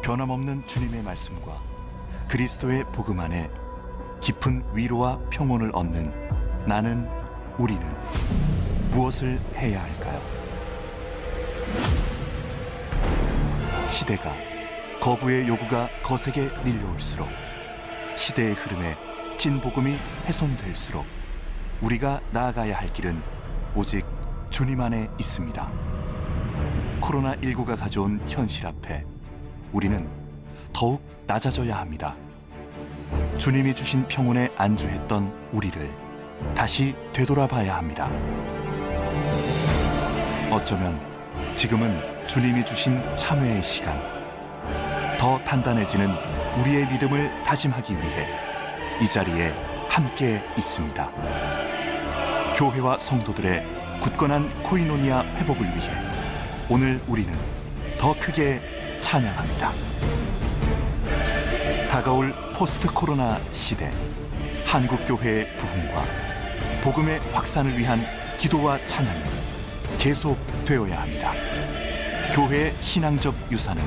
변함없는 주님의 말씀과 그리스도의 복음 안에 깊은 위로와 평온을 얻는 나는, 우리는 무엇을 해야 할까요? 시대가, 거부의 요구가 거세게 밀려올수록, 시대의 흐름에 찐 복음이 훼손될수록 우리가 나아가야 할 길은 오직 주님 안에 있습니다. 코로나19가 가져온 현실 앞에 우리는 더욱 낮아져야 합니다. 주님이 주신 평온에 안주했던 우리를 다시 되돌아봐야 합니다. 어쩌면 지금은 주님이 주신 참회의 시간, 더 단단해지는 우리의 믿음을 다짐하기 위해 이 자리에 함께 있습니다. 교회와 성도들의 굳건한 코이노니아 회복을 위해 오늘 우리는 더 크게 찬양합니다. 다가올 포스트 코로나 시대, 한국교회의 부흥과 복음의 확산을 위한 기도와 찬양이 계속되어야 합니다. 교회의 신앙적 유산은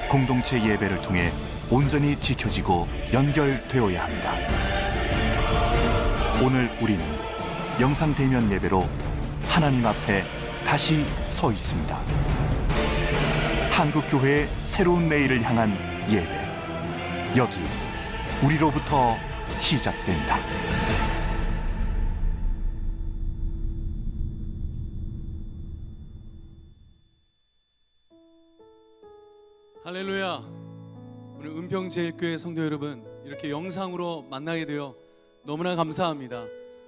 공동체 예배를 통해 온전히 지켜지고 연결되어야 합니다. 오늘 우리는 영상 대면 예배로 하나님 앞에 다시 서 있습니다. 한국교회의 새로운 내일을 향한 예배, 여기 우리로부터 시작됩니다. 할렐루야. 오늘 은평제일교회 성도 여러분, 이렇게 영상으로 만나게 되어 너무나 감사합니다.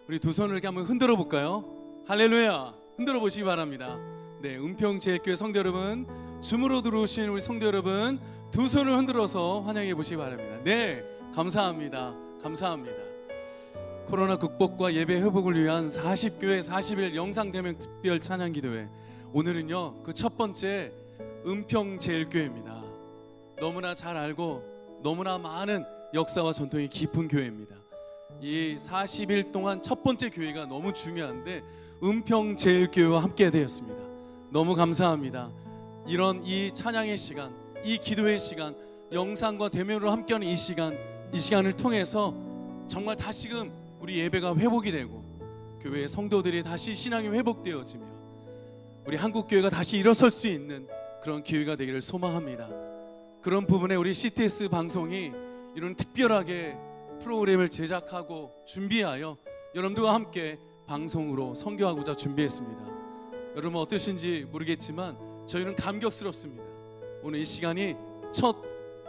우리 두 손을 이렇게 한번 흔들어 볼까요? 할렐루야. 흔들어 보시기 바랍니다. 네, 은평제일교회 성도 여러분, 줌으로 들어오신 우리 성도 여러분, 두 손을 흔들어서 환영해 보시기 바랍니다. 네, 감사합니다. 감사합니다. 코로나 극복과 예배 회복을 위한 40교회 40일 영상 대면 특별 찬양 기도회, 오늘은요 그 첫 번째 은평제일교회입니다. 너무나 잘 알고 너무나 많은 역사와 전통이 깊은 교회입니다. 이 40일 동안 첫 번째 교회가 너무 중요한데 은평제일교회와 함께 되었습니다. 너무 감사합니다. 이런 이 찬양의 시간, 이 기도의 시간, 영상과 대면으로 함께하는 이 시간을 통해서 정말 다시금 우리 예배가 회복이 되고 교회의 성도들이 다시 신앙이 회복되어지며 우리 한국교회가 다시 일어설 수 있는 그런 기회가 되기를 소망합니다. 그런 부분에 우리 CTS 방송이 이런 특별하게 프로그램을 제작하고 준비하여 여러분들과 함께 방송으로 선교하고자 준비했습니다. 여러분 어떠신지 모르겠지만 저희는 감격스럽습니다. 오늘 이 시간이 첫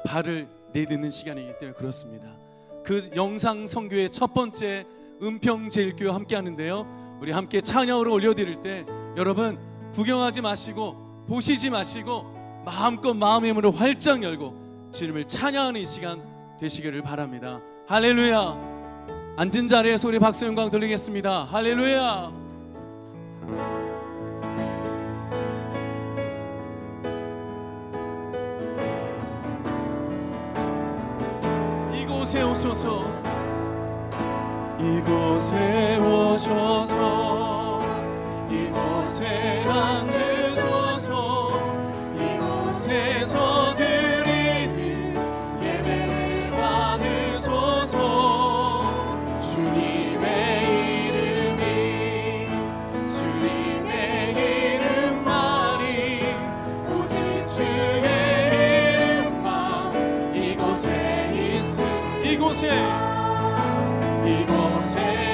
발을 내딛는 시간이기 때문에 그렇습니다. 그 영상 선교의 첫 번째 은평제일교회와 함께 하는데요, 우리 함께 찬양으로 올려드릴 때 여러분 구경하지 마시고 보시지 마시고 마음껏 마음의 문을 활짝 열고 주님을 찬양하는 이 시간 되시기를 바랍니다. 할렐루야. 앉은 자리에서 우리 박수 영광 돌리겠습니다. 할렐루야. 이곳에 오소서, 이곳에 오셔서, 이곳에 앉으소서, 이곳에서 드리는 예배를 받으소서. 주님의 이름이, 주님의 이름만이, 오직 주의 이름만 이곳에 있음. 이곳에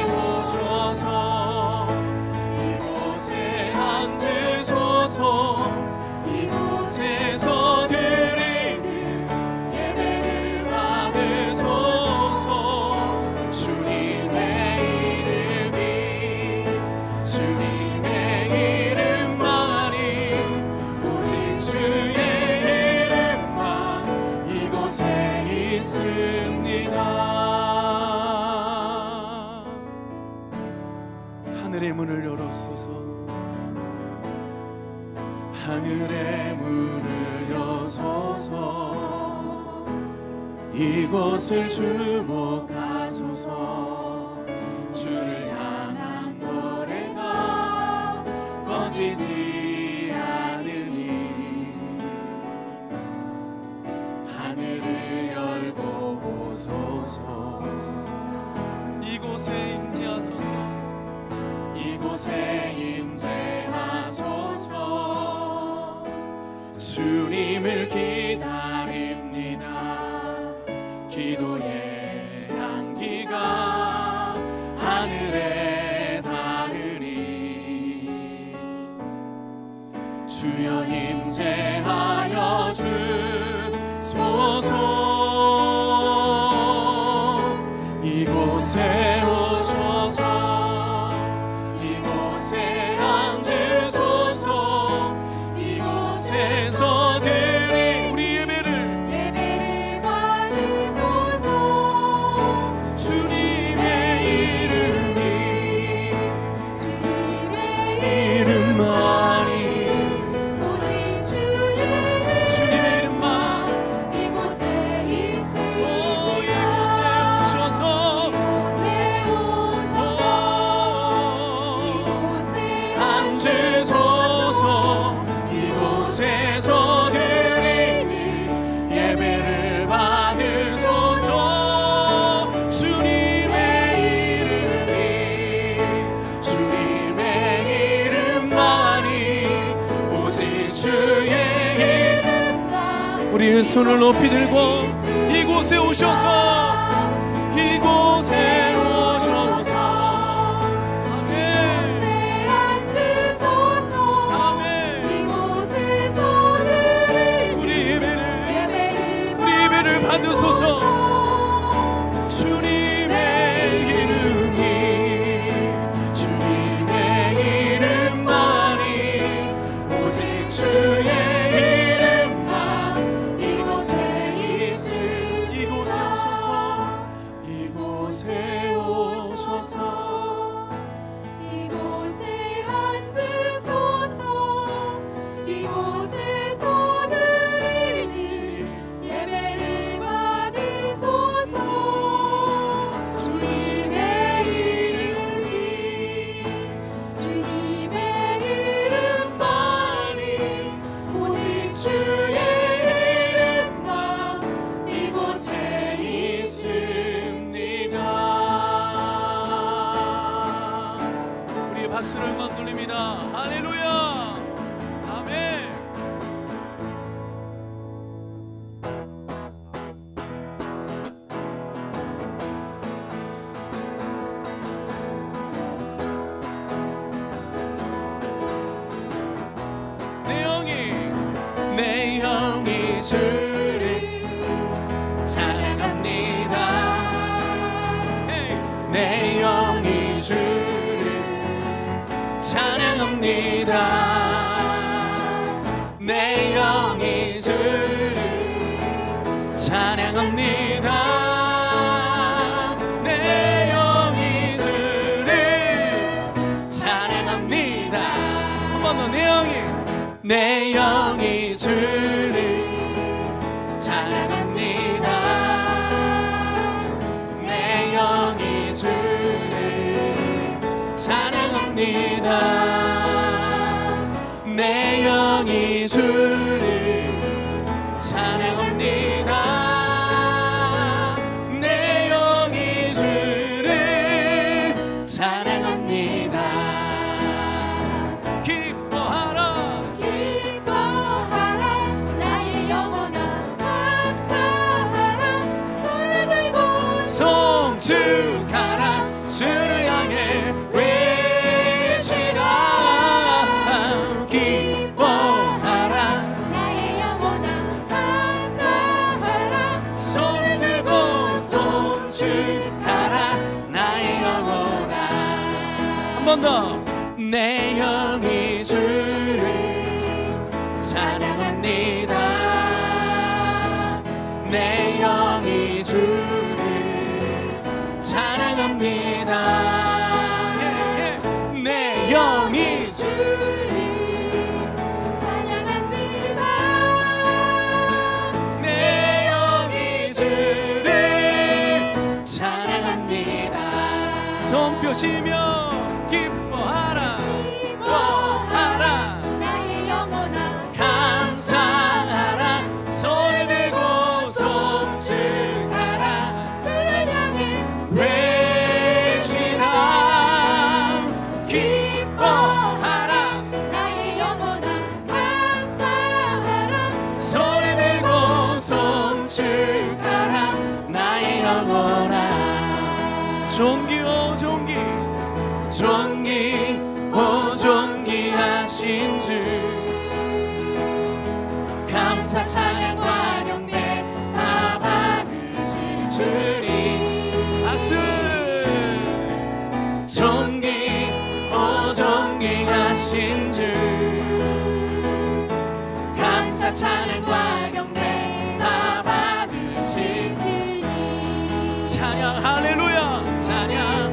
오셔서, 이곳에 앉으소서, 이곳에서 드리는 예배를 받으소서. 주님의 이름이, 주님의 이름만이, 오직 주의 이름만 이곳에 있습니다. 하늘의 문을 열어주소서, 하늘의 문을 여소서. 이곳을 주목하소서. 주를 향한 노래가 꺼지지 않으니 주님을 기다립니다. 기도의 향기가 하늘에 닿으니 주여 임재하여 주소서. 이곳에 오셔서 이곳에 앉으소서. 이곳에서 드리 우리 예배를 받으소서. 주님의 이름이 주님의 이름만이 오직 주의 주님의 이름만 이곳에 있으니까. 이곳에 오셔서 이곳에 오셔서 이곳에 앉으소서. 이곳에서 드리니 예배를 받으소서. 주님의 이름이 주님의 이름만이 오직 주의 이름. 우리 손을 높이 들고 이곳에 오셔서 이곳에 오셔서 아멘 앉으소서. 아멘. 이곳에서 드리니 우리 예배를 예배를 받으소서. 주님의 이름이 주님의 이름만이 오직 주의 이름만 이곳에 있으니 이곳에 오셔서 이곳에 오셔서 이곳에 앉으소서. 이곳에서 드리니 예배를 받으소서. 주님의 이름이 주님의 이름만이 오직 주의 이름만 이곳에 있습니다. 우리의 박수를 막 돌립니다. 할렐루야. 아멘. 내 영이 주를 찬양합니다. 내 영이 주를 찬양합니다. 내 영이 주를 찬양합니다. 내 영이 주를 찬양합니다. 한 번 더 내 영이 주를 찬양합니다. 내 영이 주를 찬양합니다. 내 영이 주를 찬양합니다. 내 영이 주를 찬양합니다. 기뻐하라 기뻐하라 나의 영혼아 감사하라 손을 들고 송축하라 주를 향해 외치라. 기뻐하라 나의 영혼아 감사하라 손을 들고 송축하라 나의 영혼아. 한 번 더. 내 영이 주를 찬양합니다. 내 영이 주를 찬양합니다. 내 영이 주를 찬양합니다. 내 영이 주를 찬양합니다. 손 펴시며 기뻐하라 기뻐하라 나의 영혼아 감사하라 손을 들고 송축하라 주를 향해 외치라. 기뻐하라 나의 영혼아 감사하라 축하라 나의 영혼아. 존귀요 존귀 존귀 오 존귀하신 주 감사 찬양과 경배 다 받으실 주님. 박수. 존귀 오 존귀하신 주 감사 찬양과 경배 다 받으실 주님. 찬양 할렐루야 찬양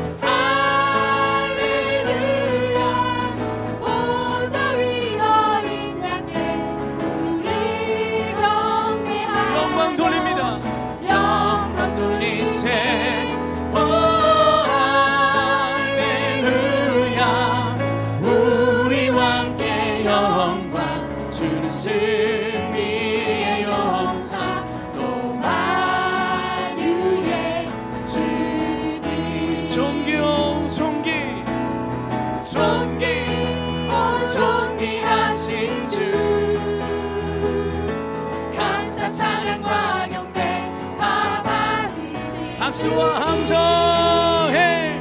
승리의 영사 또 만유의 주님. 존귀요 존귀 존귀 오 존귀하신 주 감사 찬양과 경배 다 받으시. 박수와 함성해.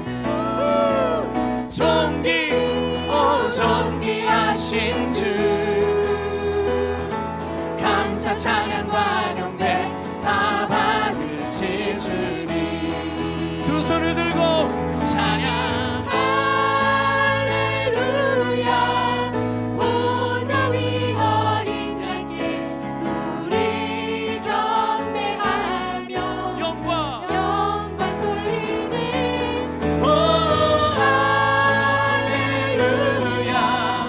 존귀 오 존귀하신 주 찬양과 경배 다 받으실 주님. 두 손을 들고 찬양 할렐루야. 보좌 위 어린 양께 우리 경배하며 영광 돌리세. 오 할렐루야.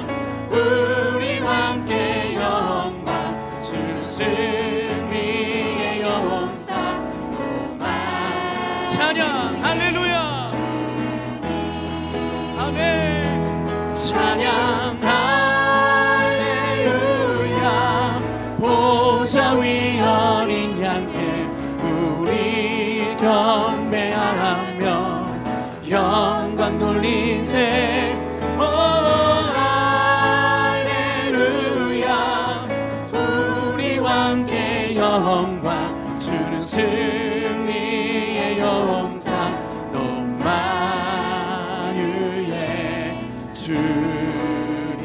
우리와 함께 영광 주는 승리의 영사 오만. 찬양 할렐루야. 아멘. 찬양 할렐루야. 보좌 위 어린 양께 우리 경배하며 영광 돌리세. 오 할렐루야. 우리와 함께 영광 주는 승리의 영사 또 만유의 주님.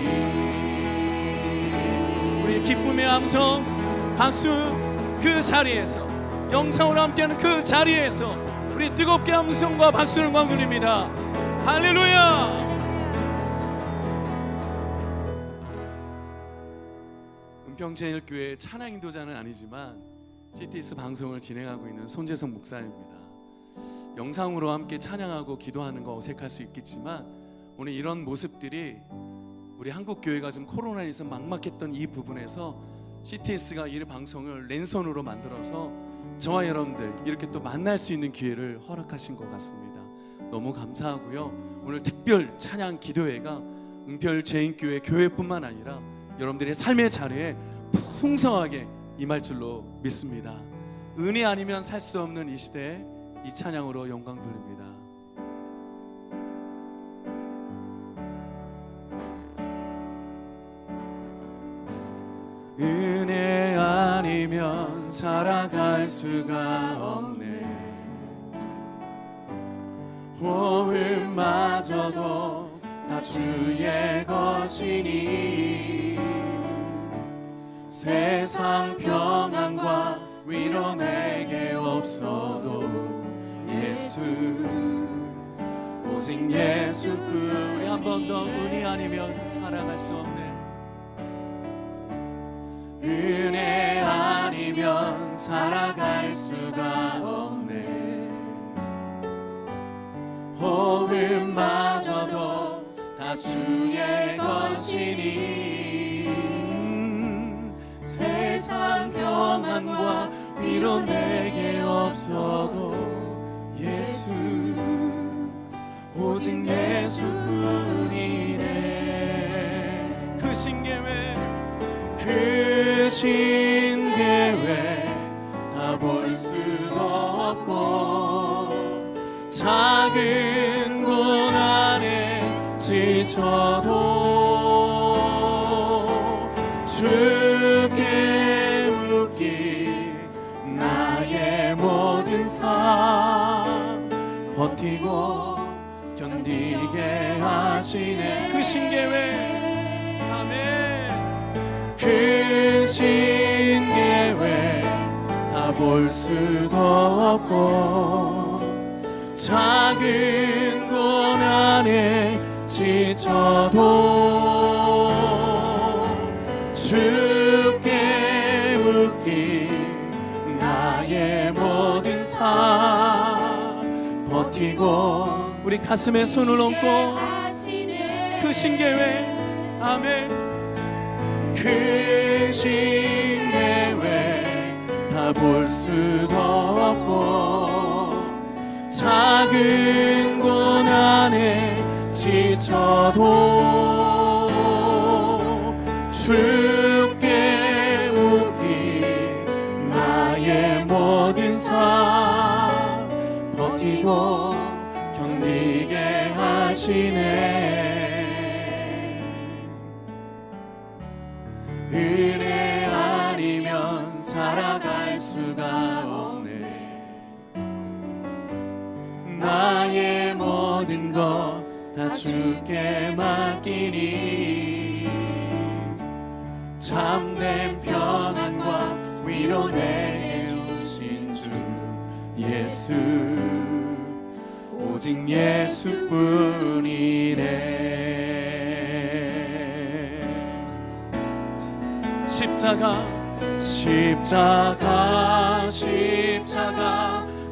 우리 기쁨의 함성 박수. 그 자리에서 영상으로 함께하는 그 자리에서 우리 뜨겁게 함성과 박수를 광드립니다. 할렐루야. 은평제일교회 찬양 인도자는 아니지만 CTS 방송을 진행하고 있는 손재성 목사입니다. 영상으로 함께 찬양하고 기도하는 거 어색할 수 있겠지만 오늘 이런 모습들이 우리 한국교회가 좀 코로나에서 막막했던 이 부분에서 CTS가 이 방송을 랜선으로 만들어서 저와 여러분들 이렇게 또 만날 수 있는 기회를 허락하신 것 같습니다. 너무 감사하고요. 오늘 특별 찬양 기도회가 은평제일교회 교회뿐만 아니라 여러분들의 삶의 자리에 풍성하게 임할 줄로 믿습니다. 은혜 아니면 살 수 없는 이 시대에 이 찬양으로 영광 돌립니다. 은혜 아니면 살아갈 수가 없네. 호흡마저도 다 주의 것이니 세상 평안과 위로 내게 없어도 예수 오직 예수 그 한 번 더 은혜 아니면 살아갈 수 없네. 은혜 아니면 살아갈 수가 없네. 호흡마저도 다 주의 것이니 세상 평안과 위로 내게 없어도 예수 오직 예수뿐이네. 그 신계획 그 신계획 다 볼 수도 없고 작은 고난에 지쳐도 주께 묻기 나 삶 버티고 견디게 하시네. 그 신계획, 아멘. 그 신계획 다 볼 수도 없고 작은 고난에 지쳐도 주께 묶인 나의 모든 삶 버티고 우리 가슴에 손을 얹고 그 신계획, 아멘. 그 신계획 다 볼 수도 없고 작은 고난에 지쳐도 주께 묶인 나의 모든 삶 버티고 견디게 하시네. 은혜 아니면 살아갈 수가 없네. 나의 모든 것 다 주께 맡기니 참된 평안과 위로 내게 주신 주 예수, 오직 예수뿐이네. 십자가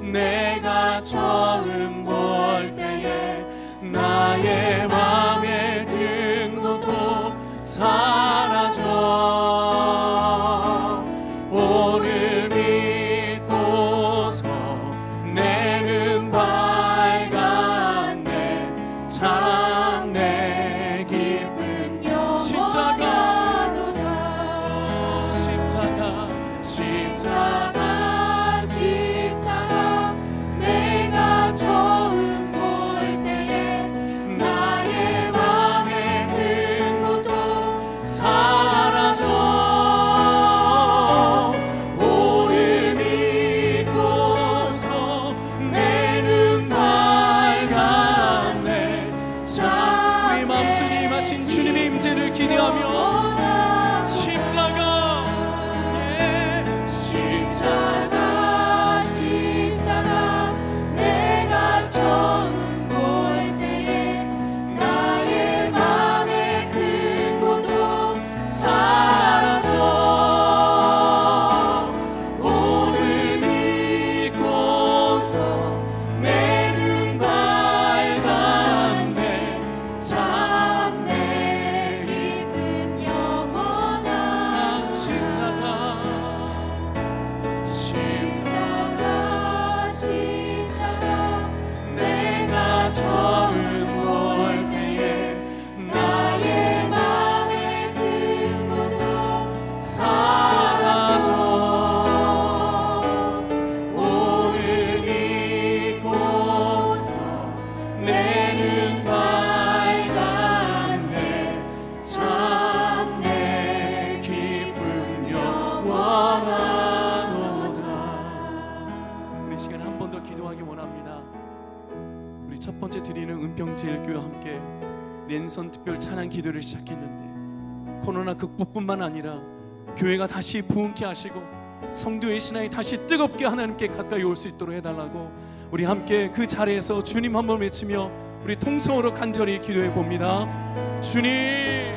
내가 처음 볼 때에 나의 맘의 큰 고통 사라져. 오늘 믿고서 내는 밝았네. 참 내 기쁜 십자가 내가 처음 볼 때에 나의 맘의 큰 고통 사라져. 오늘 믿고서 내는 밝았네. 자, 우리 마음속에 임하신 주님의 임재를 기대하며 내가 처음 볼 때에 나의 맘의 큰 고통 사라져. 오늘 믿고서 내는 밝았네. 참 내 기쁨 영원한 십자가 내가 처음 볼 때에 나의 맘의 큰 고통 사라져. 오늘 믿고서 내는 밝았네. 참 내 기쁨 영원하도다. 우리 시간 한 번 더 기도하기 원합니다. 우리 첫 번째 드리는 은평제일교회와 함께 랜선 특별 찬양 기도를 시작했는데 코로나 극복뿐만 아니라 교회가 다시 부흥케 하시고 성도의 신앙이 다시 뜨겁게 하나님께 가까이 올 수 있도록 해달라고 우리 함께 그 자리에서 주님 한번 외치며 우리 통성으로 간절히 기도해 봅니다. 주님,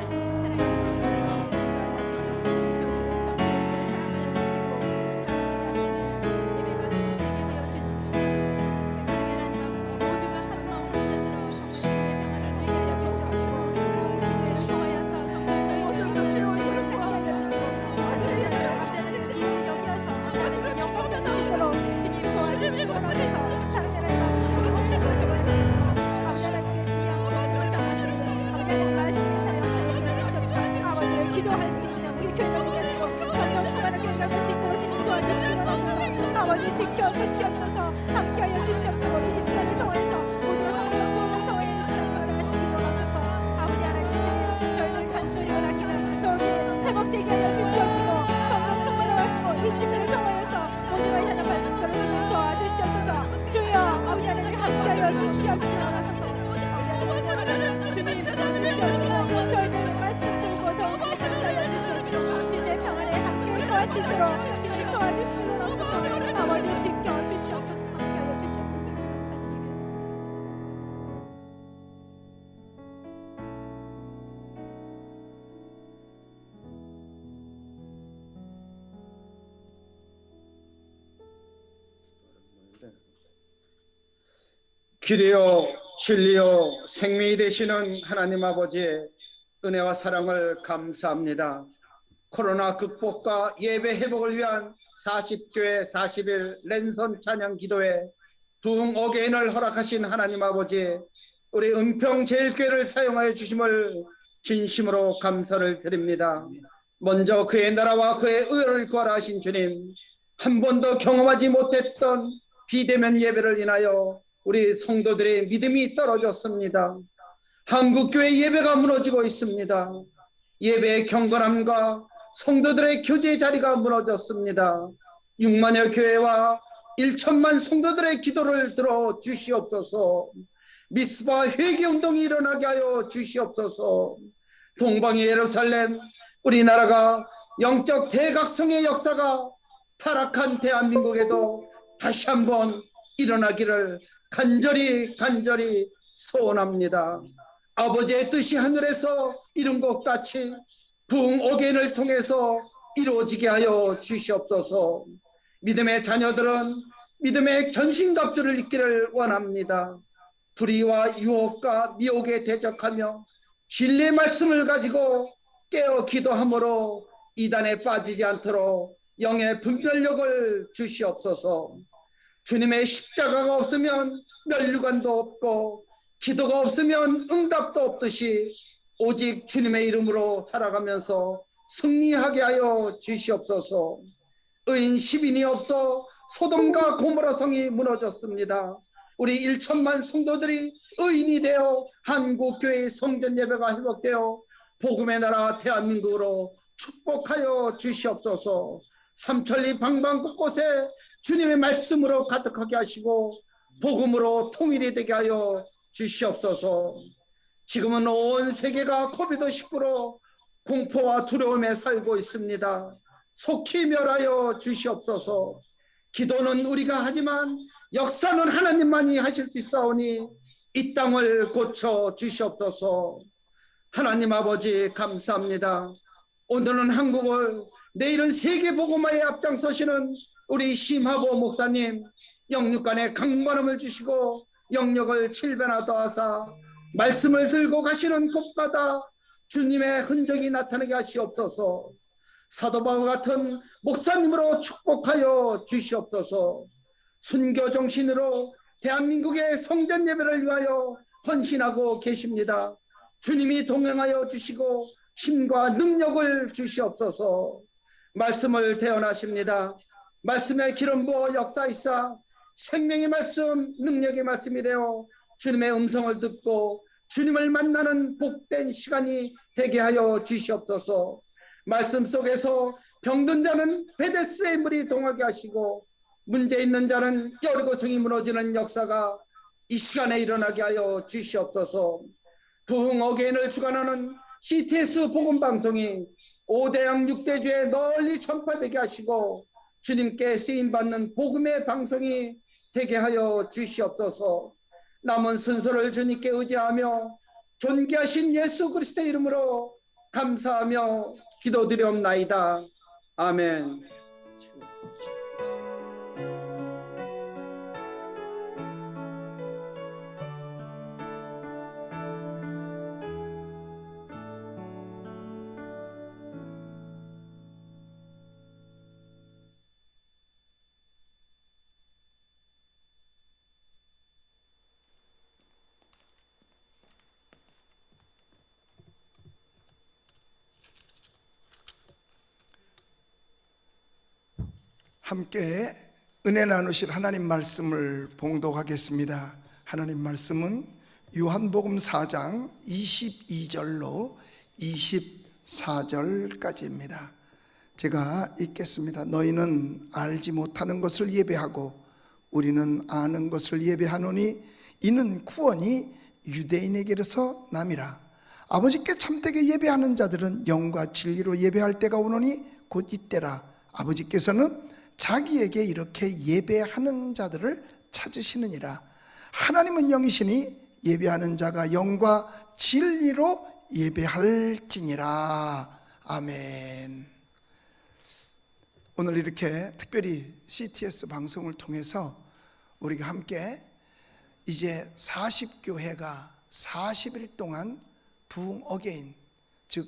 기도할 수 있는 우리 교회가 되시고 성령 충만한 교회가 될 수 있도록 주님 도와주시옵소서. 아버지 지켜주시옵소서. 함께하여 주시옵소서. 이 시간을 통해서 모두의 성령 구원을 통해 주시옵소서. 하시기로 하소서. 아버지 하나님 주님 저희들 간절히 원하기는 더욱이 회복되게 하여 주시옵시고 성령 충만하시고 이 집회를 통해서 모두가 연합할 수 있도록 주님 도와주시옵소서. 함께하여 주시옵시고 주님 주시옵시고 저희들 말씀 들고 더욱더 함께하여 주시옵시고 주님의 평 안에 함께 거할 수 있도록 주님 도와주시기를 원하소서. 아버지 지켜 주시옵소서. 함께하여 주시옵소서. 감사드리겠습니다. 길이요 진리요 생명이 되시는 하나님 아버지의 은혜와 사랑을 감사합니다. 코로나 극복과 예배 회복을 위한 40교회 40일 랜선 찬양 기도회 부흥 어게인을 허락하신 하나님 아버지, 우리 은평제일교회를 사용하여 주심을 진심으로 감사를 드립니다. 먼저 그의 나라와 그의 의를 구하라 하신 주님, 한 번도 경험하지 못했던 비대면 예배를 인하여 우리 성도들의 믿음이 떨어졌습니다. 한국교회 예배가 무너지고 있습니다. 예배의 경건함과 성도들의 교제 자리가 무너졌습니다. 6만여 교회와 1천만 성도들의 기도를 들어 주시옵소서. 미스바 회개운동이 일어나게 하여 주시옵소서. 동방의 예루살렘, 우리나라가 영적 대각성의 역사가 타락한 대한민국에도 다시 한번 일어나기를 간절히 소원합니다. 아버지의 뜻이 하늘에서 이룬 것 같이 부흥 어게인을 통해서 이루어지게 하여 주시옵소서. 믿음의 자녀들은 믿음의 전신갑주를 입기를 원합니다. 불의와 유혹과 미혹에 대적하며 진리의 말씀을 가지고 깨어 기도함으로 이단에 빠지지 않도록 영의 분별력을 주시옵소서. 주님의 십자가가 없으면 면류관도 없고 기도가 없으면 응답도 없듯이 오직 주님의 이름으로 살아가면서 승리하게 하여 주시옵소서. 의인 10인이 없어 소돔과 고모라 성이 무너졌습니다. 우리 1천만 성도들이 의인이 되어 한국교회의 성전 예배가 회복되어 복음의 나라 대한민국으로 축복하여 주시옵소서. 삼천리 방방 곳곳에 주님의 말씀으로 가득하게 하시고 복음으로 통일이 되게 하여 주시옵소서. 지금은 온 세계가 코비드19로 공포와 두려움에 살고 있습니다. 속히 멸하여 주시옵소서. 기도는 우리가 하지만 역사는 하나님만이 하실 수 있사오니 이 땅을 고쳐 주시옵소서. 하나님 아버지 감사합니다. 오늘은 한국을, 내일은 세계 복음화에 앞장서시는 우리 심하보 목사님, 영육간에 강건함을 주시고 영역을 7배나 더하사 말씀을 들고 가시는 곳마다 주님의 흔적이 나타나게 하시옵소서. 사도 바울 같은 목사님으로 축복하여 주시옵소서. 순교 정신으로 대한민국의 성전 예배를 위하여 헌신하고 계십니다. 주님이 동행하여 주시고 힘과 능력을 주시옵소서. 말씀을 대언하십니다. 말씀의 기름 부어 역사이사 생명의 말씀, 능력의 말씀이 되어 주님의 음성을 듣고 주님을 만나는 복된 시간이 되게 하여 주시옵소서. 말씀 속에서 병든 자는 베데스의 물이 동하게 하시고 문제 있는 자는 여리고성이 무너지는 역사가 이 시간에 일어나게 하여 주시옵소서. 부흥 어게인을 주관하는 CTS 복음방송이 5대양 6대주에 널리 전파되게 하시고 주님께 쓰임받는 복음의 방송이 되게 하여 주시옵소서. 남은 순서를 주님께 의지하며 존귀하신 예수 그리스도의 이름으로 감사하며 기도드리옵나이다. 아멘. 함께 은혜 나누실 하나님 말씀을 봉독하겠습니다. 하나님 말씀은 요한복음 4장 22절로 24절까지입니다. 제가 읽겠습니다. 너희는 알지 못하는 것을 예배하고 우리는 아는 것을 예배하노니 이는 구원이 유대인에게서 남이라. 아버지께 참되게 예배하는 자들은 영과 진리로 예배할 때가 오노니 곧 이때라. 아버지께서는 자기에게 이렇게 예배하는 자들을 찾으시느니라. 하나님은 영이시니 예배하는 자가 영과 진리로 예배할지니라. 아멘. 오늘 이렇게 특별히 CTS 방송을 통해서 우리가 함께 이제 40교회가 40일 동안 부흥 어게인, 즉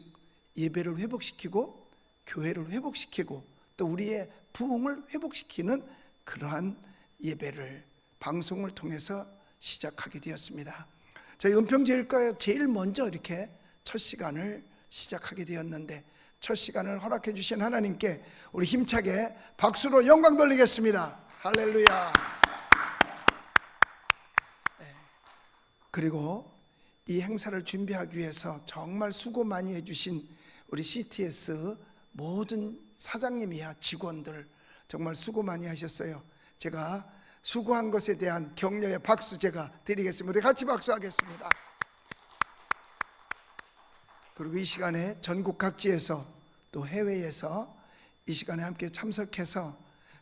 예배를 회복시키고 교회를 회복시키고 또 우리의 부흥을 회복시키는 그러한 예배를 방송을 통해서 시작하게 되었습니다. 저희 은평제일교회 제일 먼저 이렇게 첫 시간을 시작하게 되었는데, 첫 시간을 허락해 주신 하나님께 우리 힘차게 박수로 영광 돌리겠습니다. 할렐루야. 그리고 이 행사를 준비하기 위해서 정말 수고 많이 해주신 우리 CTS 모든 사장님이야 직원들 정말 수고 많이 하셨어요. 제가 수고한 것에 대한 격려의 박수 제가 드리겠습니다. 우리 같이 박수하겠습니다. 그리고 이 시간에 전국 각지에서 또 해외에서 이 시간에 함께 참석해서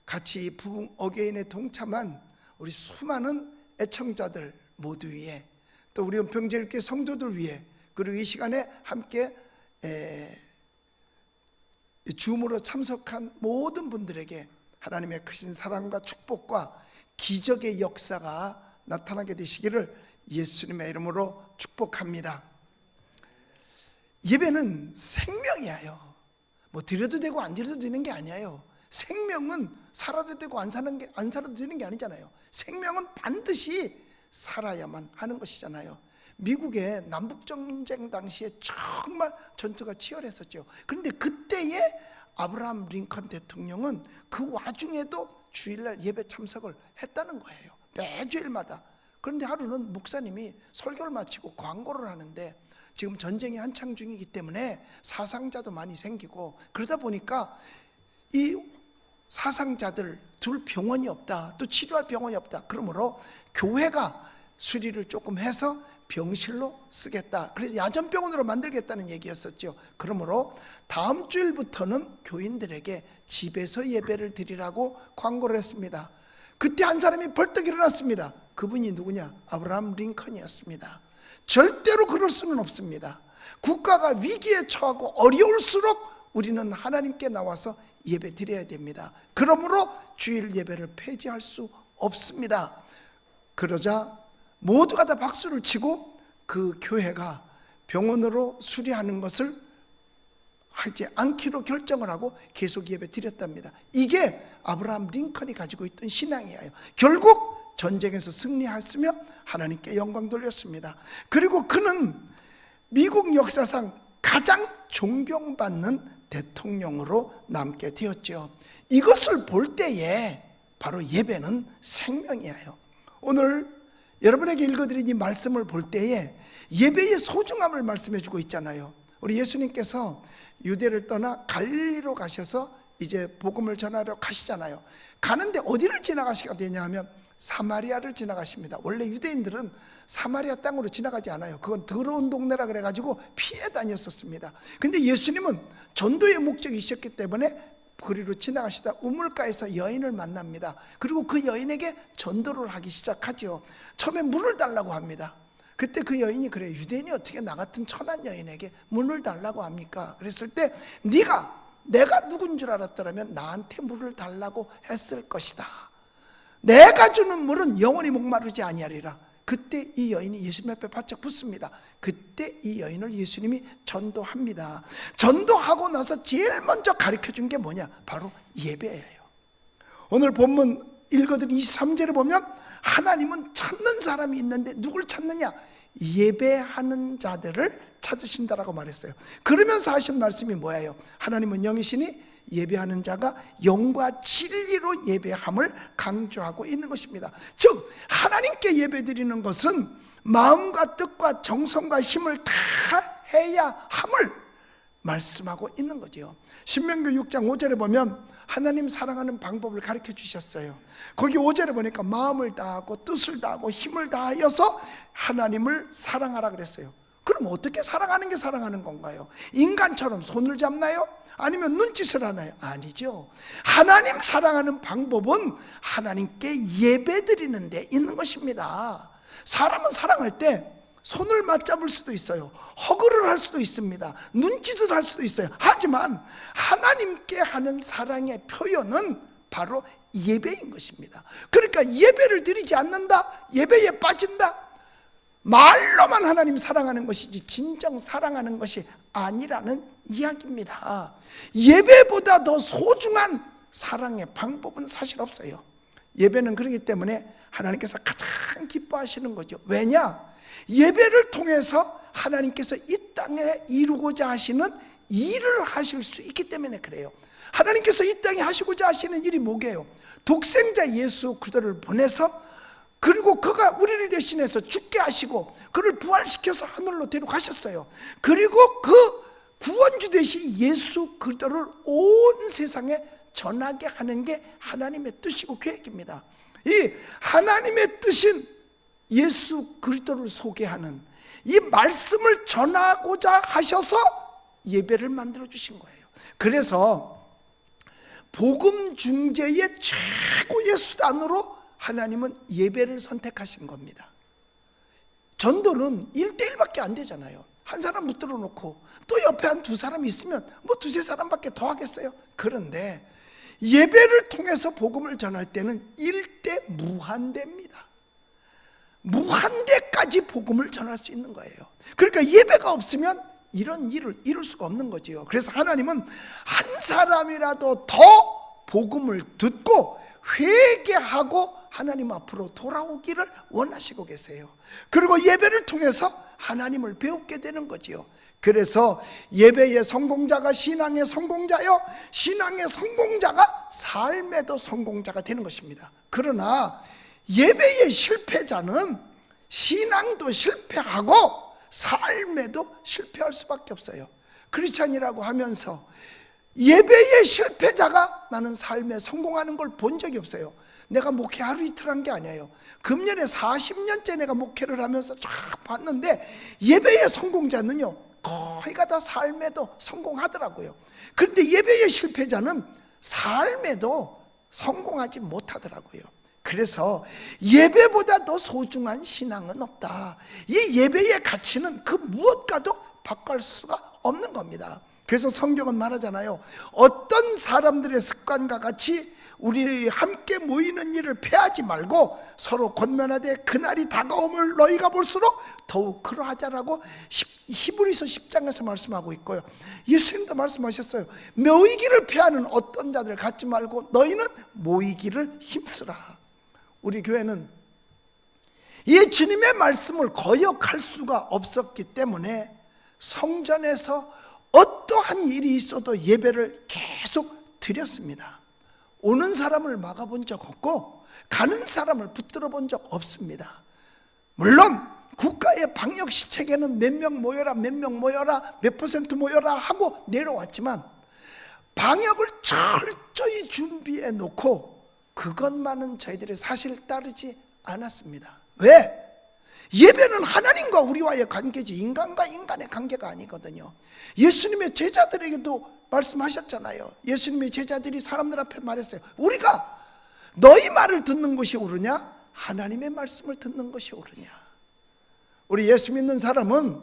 같이 부흥 어게인에 동참한 우리 수많은 애청자들 모두 위에, 또 우리 은평제일교회 성도들 위해, 그리고 이 시간에 함께 줌으로 참석한 모든 분들에게 하나님의 크신 사랑과 축복과 기적의 역사가 나타나게 되시기를 예수님의 이름으로 축복합니다. 예배는 생명이에요. 뭐 드려도 되고 안 드려도 되는 게 아니에요. 생명은 살아도 되고 안 살아도 되는 게 아니잖아요. 생명은 반드시 살아야만 하는 것이잖아요. 미국의 남북전쟁 당시에 정말 전투가 치열했었죠. 그런데 그때의 아브라함 링컨 대통령은 그 와중에도 주일날 예배 참석을 했다는 거예요. 매주일마다. 그런데 하루는 목사님이 설교를 마치고 광고를 하는데 지금 전쟁이 한창 중이기 때문에 사상자도 많이 생기고 그러다 보니까 이 사상자들 둘 병원이 없다, 또 치료할 병원이 없다. 그러므로 교회가 수리를 조금 해서 병실로 쓰겠다. 그래서 야전병원으로 만들겠다는 얘기였었죠. 그러므로 다음 주일부터는 교인들에게 집에서 예배를 드리라고 광고를 했습니다. 그때 한 사람이 벌떡 일어났습니다. 그분이 누구냐? 아브라함 링컨이었습니다. 절대로 그럴 수는 없습니다. 국가가 위기에 처하고 어려울수록 우리는 하나님께 나와서 예배 드려야 됩니다. 그러므로 주일 예배를 폐지할 수 없습니다. 그러자 모두가 다 박수를 치고 그 교회가 병원으로 수리하는 것을 하지 않기로 결정을 하고 계속 예배 드렸답니다. 이게 아브라함 링컨이 가지고 있던 신앙이에요. 결국 전쟁에서 승리했으며 하나님께 영광 돌렸습니다. 그리고 그는 미국 역사상 가장 존경받는 대통령으로 남게 되었죠. 이것을 볼 때에 바로 예배는 생명이에요. 오늘 여러분에게 읽어드린 이 말씀을 볼 때에 예배의 소중함을 말씀해 주고 있잖아요. 우리 예수님께서 유대를 떠나 갈릴리로 가셔서 이제 복음을 전하러 가시잖아요. 가는데 어디를 지나가시게 되냐 하면 사마리아를 지나가십니다. 원래 유대인들은 사마리아 땅으로 지나가지 않아요. 그건 더러운 동네라 그래가지고 피해 다녔었습니다. 근데 예수님은 전도의 목적이 있었기 때문에 거리로 지나가시다 우물가에서 여인을 만납니다. 그리고 그 여인에게 전도를 하기 시작하죠. 처음에 물을 달라고 합니다. 그때 그 여인이 그래요. 유대인이 어떻게 나 같은 천한 여인에게 물을 달라고 합니까? 그랬을 때 내가 누군 줄 알았더라면 나한테 물을 달라고 했을 것이다. 내가 주는 물은 영원히 목마르지 아니하리라. 그때 이 여인이 예수님 앞에 바짝 붙습니다. 그때 이 여인을 예수님이 전도합니다. 전도하고 나서 제일 먼저 가르쳐준 게 뭐냐? 바로 예배예요. 오늘 본문 읽어드린 23절에 보면 하나님은 찾는 사람이 있는데 누굴 찾느냐? 예배하는 자들을 찾으신다라고 말했어요. 그러면서 하신 말씀이 뭐예요? 하나님은 영이시니 예배하는 자가 영과 진리로 예배함을 강조하고 있는 것입니다. 즉 하나님께 예배드리는 것은 마음과 뜻과 정성과 힘을 다 해야 함을 말씀하고 있는 거죠. 신명기 6장 5절에 보면 하나님 사랑하는 방법을 가르쳐 주셨어요. 거기 5절에 보니까 마음을 다하고 뜻을 다하고 힘을 다하여서 하나님을 사랑하라 그랬어요. 그럼 어떻게 사랑하는 게 사랑하는 건가요? 인간처럼 손을 잡나요? 아니면 눈짓을 하나요? 아니죠. 하나님 사랑하는 방법은 하나님께 예배드리는 데 있는 것입니다. 사람은 사랑할 때 손을 맞잡을 수도 있어요. 허그를 할 수도 있습니다. 눈짓을 할 수도 있어요. 하지만 하나님께 하는 사랑의 표현은 바로 예배인 것입니다. 그러니까 예배를 드리지 않는다, 예배에 빠진다, 말로만 하나님 사랑하는 것이지 진정 사랑하는 것이 아니라는 이야기입니다. 예배보다 더 소중한 사랑의 방법은 사실 없어요. 예배는 그렇기 때문에 하나님께서 가장 기뻐하시는 거죠. 왜냐? 예배를 통해서 하나님께서 이 땅에 이루고자 하시는 일을 하실 수 있기 때문에 그래요. 하나님께서 이 땅에 하시고자 하시는 일이 뭐게요? 독생자 예수 그리스도를 보내서, 그리고 그가 우리를 대신해서 죽게 하시고 그를 부활시켜서 하늘로 데려가셨어요. 그리고 그 구원주 되신 예수 그리스도를 온 세상에 전하게 하는 게 하나님의 뜻이고 계획입니다. 이 하나님의 뜻인 예수 그리스도를 소개하는 이 말씀을 전하고자 하셔서 예배를 만들어 주신 거예요. 그래서 복음 중재의 최고의 수단으로 하나님은 예배를 선택하신 겁니다. 전도는 1대1밖에 안 되잖아요. 한 사람 붙들어 놓고 또 옆에 한 두 사람이 있으면 뭐 두세 사람밖에 더 하겠어요? 그런데 예배를 통해서 복음을 전할 때는 1대 무한대입니다. 무한대까지 복음을 전할 수 있는 거예요. 그러니까 예배가 없으면 이런 일을 이룰 수가 없는 거지요. 그래서 하나님은 한 사람이라도 더 복음을 듣고 회개하고 하나님 앞으로 돌아오기를 원하시고 계세요. 그리고 예배를 통해서 하나님을 배우게 되는 거지요. 그래서 예배의 성공자가 신앙의 성공자요, 신앙의 성공자가 삶에도 성공자가 되는 것입니다. 그러나 예배의 실패자는 신앙도 실패하고 삶에도 실패할 수밖에 없어요. 크리스찬이라고 하면서 예배의 실패자가 나는 삶에 성공하는 걸 본 적이 없어요. 내가 목회 하루 이틀 한 게 아니에요. 금년에 40년째 내가 목회를 하면서 쫙 봤는데 예배의 성공자는요 거의가 다 삶에도 성공하더라고요. 그런데 예배의 실패자는 삶에도 성공하지 못하더라고요. 그래서 예배보다 더 소중한 신앙은 없다. 이 예배의 가치는 그 무엇과도 바꿀 수가 없는 겁니다. 그래서 성경은 말하잖아요. 어떤 사람들의 습관과 같이 우리 함께 모이는 일을 패하지 말고 서로 권면하되 그날이 다가옴을 너희가 볼수록 더욱 그러하자라고 히브리서 10장에서 말씀하고 있고요. 예수님도 말씀하셨어요. 모이기를 패하는 어떤 자들 갖지 말고 너희는 모이기를 힘쓰라. 우리 교회는 이 주님의 말씀을 거역할 수가 없었기 때문에 성전에서 어떠한 일이 있어도 예배를 계속 드렸습니다. 오는 사람을 막아본 적 없고 가는 사람을 붙들어 본 적 없습니다. 물론 국가의 방역 시책에는 몇 명 모여라 몇 퍼센트 모여라 하고 내려왔지만 방역을 철저히 준비해 놓고 그것만은 저희들이 사실 따르지 않았습니다. 왜? 예배는 하나님과 우리와의 관계지 인간과 인간의 관계가 아니거든요. 예수님의 제자들에게도 말씀하셨잖아요. 예수님의 제자들이 사람들 앞에 말했어요. 우리가 너희 말을 듣는 것이 옳으냐? 하나님의 말씀을 듣는 것이 옳으냐? 우리 예수 믿는 사람은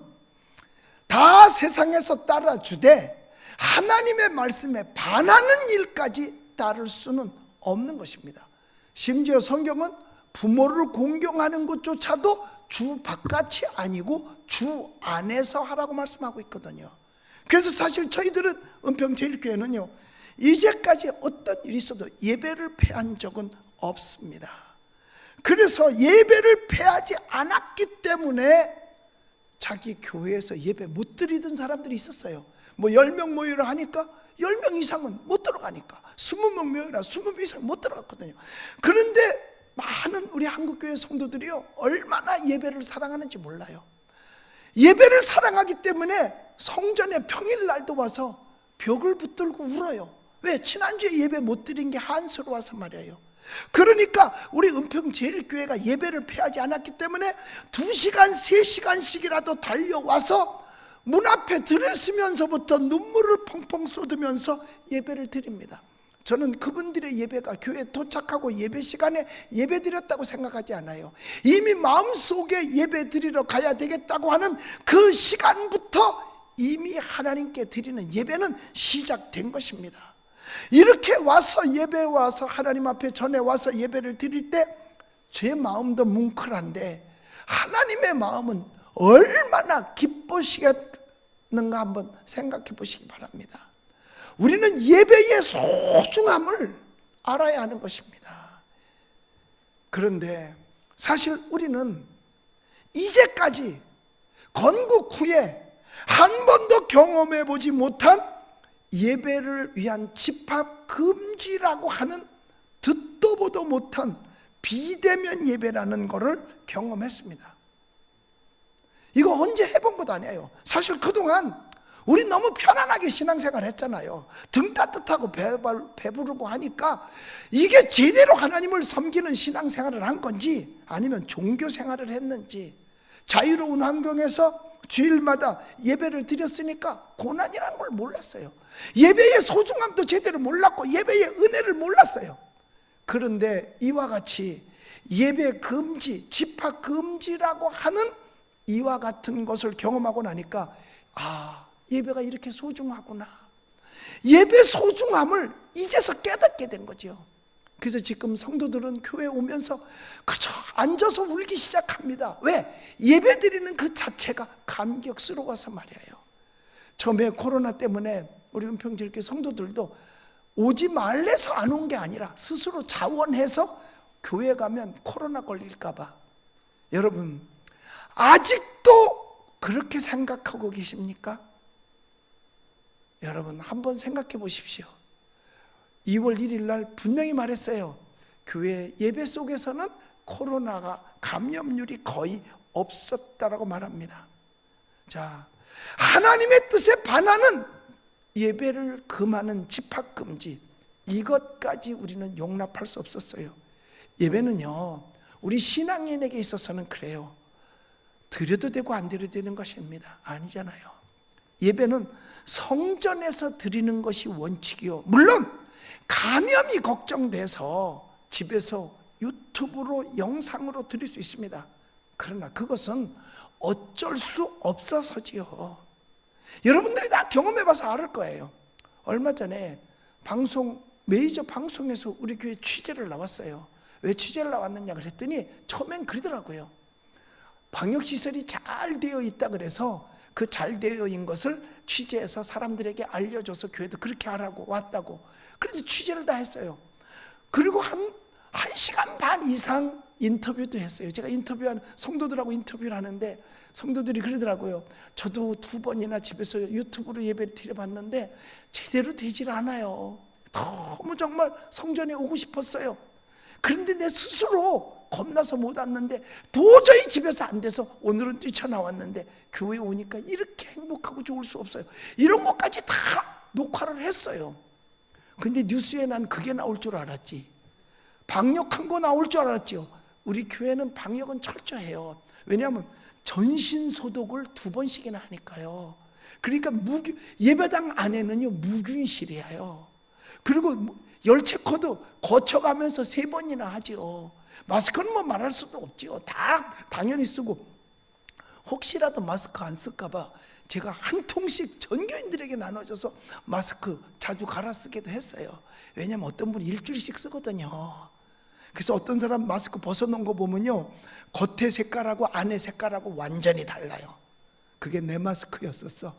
다 세상에서 따라주되 하나님의 말씀에 반하는 일까지 따를 수는 없는 것입니다. 심지어 성경은 부모를 공경하는 것조차도 주 바깥이 아니고 주 안에서 하라고 말씀하고 있거든요. 그래서 사실 저희들은 은평제일교회는요 이제까지 어떤 일이 있어도 예배를 패한 적은 없습니다. 그래서 예배를 패하지 않았기 때문에 자기 교회에서 예배 못 드리던 사람들이 있었어요. 뭐 10명 모이라 하니까 10명 이상은 못 들어가니까 20명 모이라 20명 이상 못 들어갔거든요. 그런데 많은 우리 한국교회 성도들이요 얼마나 예배를 사랑하는지 몰라요. 예배를 사랑하기 때문에 성전에 평일날도 와서 벽을 붙들고 울어요. 왜? 지난주에 예배 못 드린 게 한스러워서 말이에요. 그러니까 우리 은평제일교회가 예배를 패하지 않았기 때문에 2시간 3시간씩이라도 달려와서 문 앞에 들었으면서부터 눈물을 펑펑 쏟으면서 예배를 드립니다. 저는 그분들의 예배가 교회에 도착하고 예배 시간에 예배 드렸다고 생각하지 않아요. 이미 마음속에 예배 드리러 가야 되겠다고 하는 그 시간부터 이미 하나님께 드리는 예배는 시작된 것입니다. 이렇게 와서 예배 와서 하나님 앞에 전에 와서 예배를 드릴 때 제 마음도 뭉클한데 하나님의 마음은 얼마나 기쁘시겠는가 한번 생각해 보시기 바랍니다. 우리는 예배의 소중함을 알아야 하는 것입니다. 그런데 사실 우리는 이제까지 건국 후에 한 번도 경험해 보지 못한 예배를 위한 집합 금지라고 하는 듣도 보도 못한 비대면 예배라는 것을 경험했습니다. 이거 언제 해본 것도 아니에요. 사실 그동안 우리 너무 편안하게 신앙생활 했잖아요. 등 따뜻하고 배부르고 하니까 이게 제대로 하나님을 섬기는 신앙생활을 한 건지 아니면 종교생활을 했는지, 자유로운 환경에서 주일마다 예배를 드렸으니까 고난이라는 걸 몰랐어요. 예배의 소중함도 제대로 몰랐고 예배의 은혜를 몰랐어요. 그런데 이와 같이 예배 금지, 집합 금지라고 하는 이와 같은 것을 경험하고 나니까 예배가 이렇게 소중하구나. 예배 소중함을 이제서 깨닫게 된 거죠. 그래서 지금 성도들은 교회 오면서 그저 앉아서 울기 시작합니다. 왜? 예배 드리는 그 자체가 감격스러워서 말이에요. 처음에 코로나 때문에 우리 은평제일교회 성도들도 오지 말래서 안 온 게 아니라 스스로 자원해서 교회 가면 코로나 걸릴까 봐. 여러분, 아직도 그렇게 생각하고 계십니까? 여러분 한번 생각해 보십시오. 2월 1일 날 분명히 말했어요. 교회 예배 속에서는 코로나가 감염률이 거의 없었다라고 말합니다. 자, 하나님의 뜻에 반하는 예배를 금하는 집합금지, 이것까지 우리는 용납할 수 없었어요. 예배는요, 우리 신앙인에게 있어서는 그래요. 드려도 되고 안 드려도 되는 것입니다. 아니잖아요. 예배는 성전에서 드리는 것이 원칙이요. 물론 감염이 걱정돼서 집에서 유튜브로 영상으로 드릴 수 있습니다. 그러나 그것은 어쩔 수 없어서지요. 여러분들이 다 경험해봐서 알을 거예요. 얼마 전에 메이저 방송에서 우리 교회 취재를 나왔어요. 왜 취재를 나왔느냐 그랬더니 처음엔 그러더라고요. 방역시설이 잘 되어 있다 그래서 그 잘 되어 있는 것을 취재해서 사람들에게 알려줘서 교회도 그렇게 하라고 왔다고. 그래서 취재를 다 했어요. 그리고 한 1시간 반 이상 인터뷰도 했어요. 제가 성도들하고 인터뷰를 하는데 성도들이 그러더라고요. 저도 2번이나 집에서 유튜브로 예배를 드려봤는데 제대로 되질 않아요. 너무 정말 성전에 오고 싶었어요. 그런데 내 스스로 겁나서 못 왔는데 도저히 집에서 안 돼서 오늘은 뛰쳐나왔는데 교회에 오니까 이렇게 행복하고 좋을 수 없어요. 이런 것까지 다 녹화를 했어요. 근데 뉴스에 난 그게 나올 줄 알았지. 방역한 거 나올 줄 알았죠. 우리 교회는 방역은 철저해요. 왜냐하면 전신소독을 2번씩이나 하니까요. 그러니까 예배당 안에는요 무균실이에요. 그리고 열체코도 거쳐가면서 3번이나 하죠. 마스크는 뭐 말할 수도 없죠. 다 당연히 쓰고, 혹시라도 마스크 안 쓸까봐 제가 한 통씩 전교인들에게 나눠줘서 마스크 자주 갈아 쓰기도 했어요. 왜냐면 어떤 분이 일주일씩 쓰거든요. 그래서 어떤 사람 마스크 벗어놓은 거 보면요, 겉에 색깔하고 안에 색깔하고 완전히 달라요. 그게 내 마스크였었어.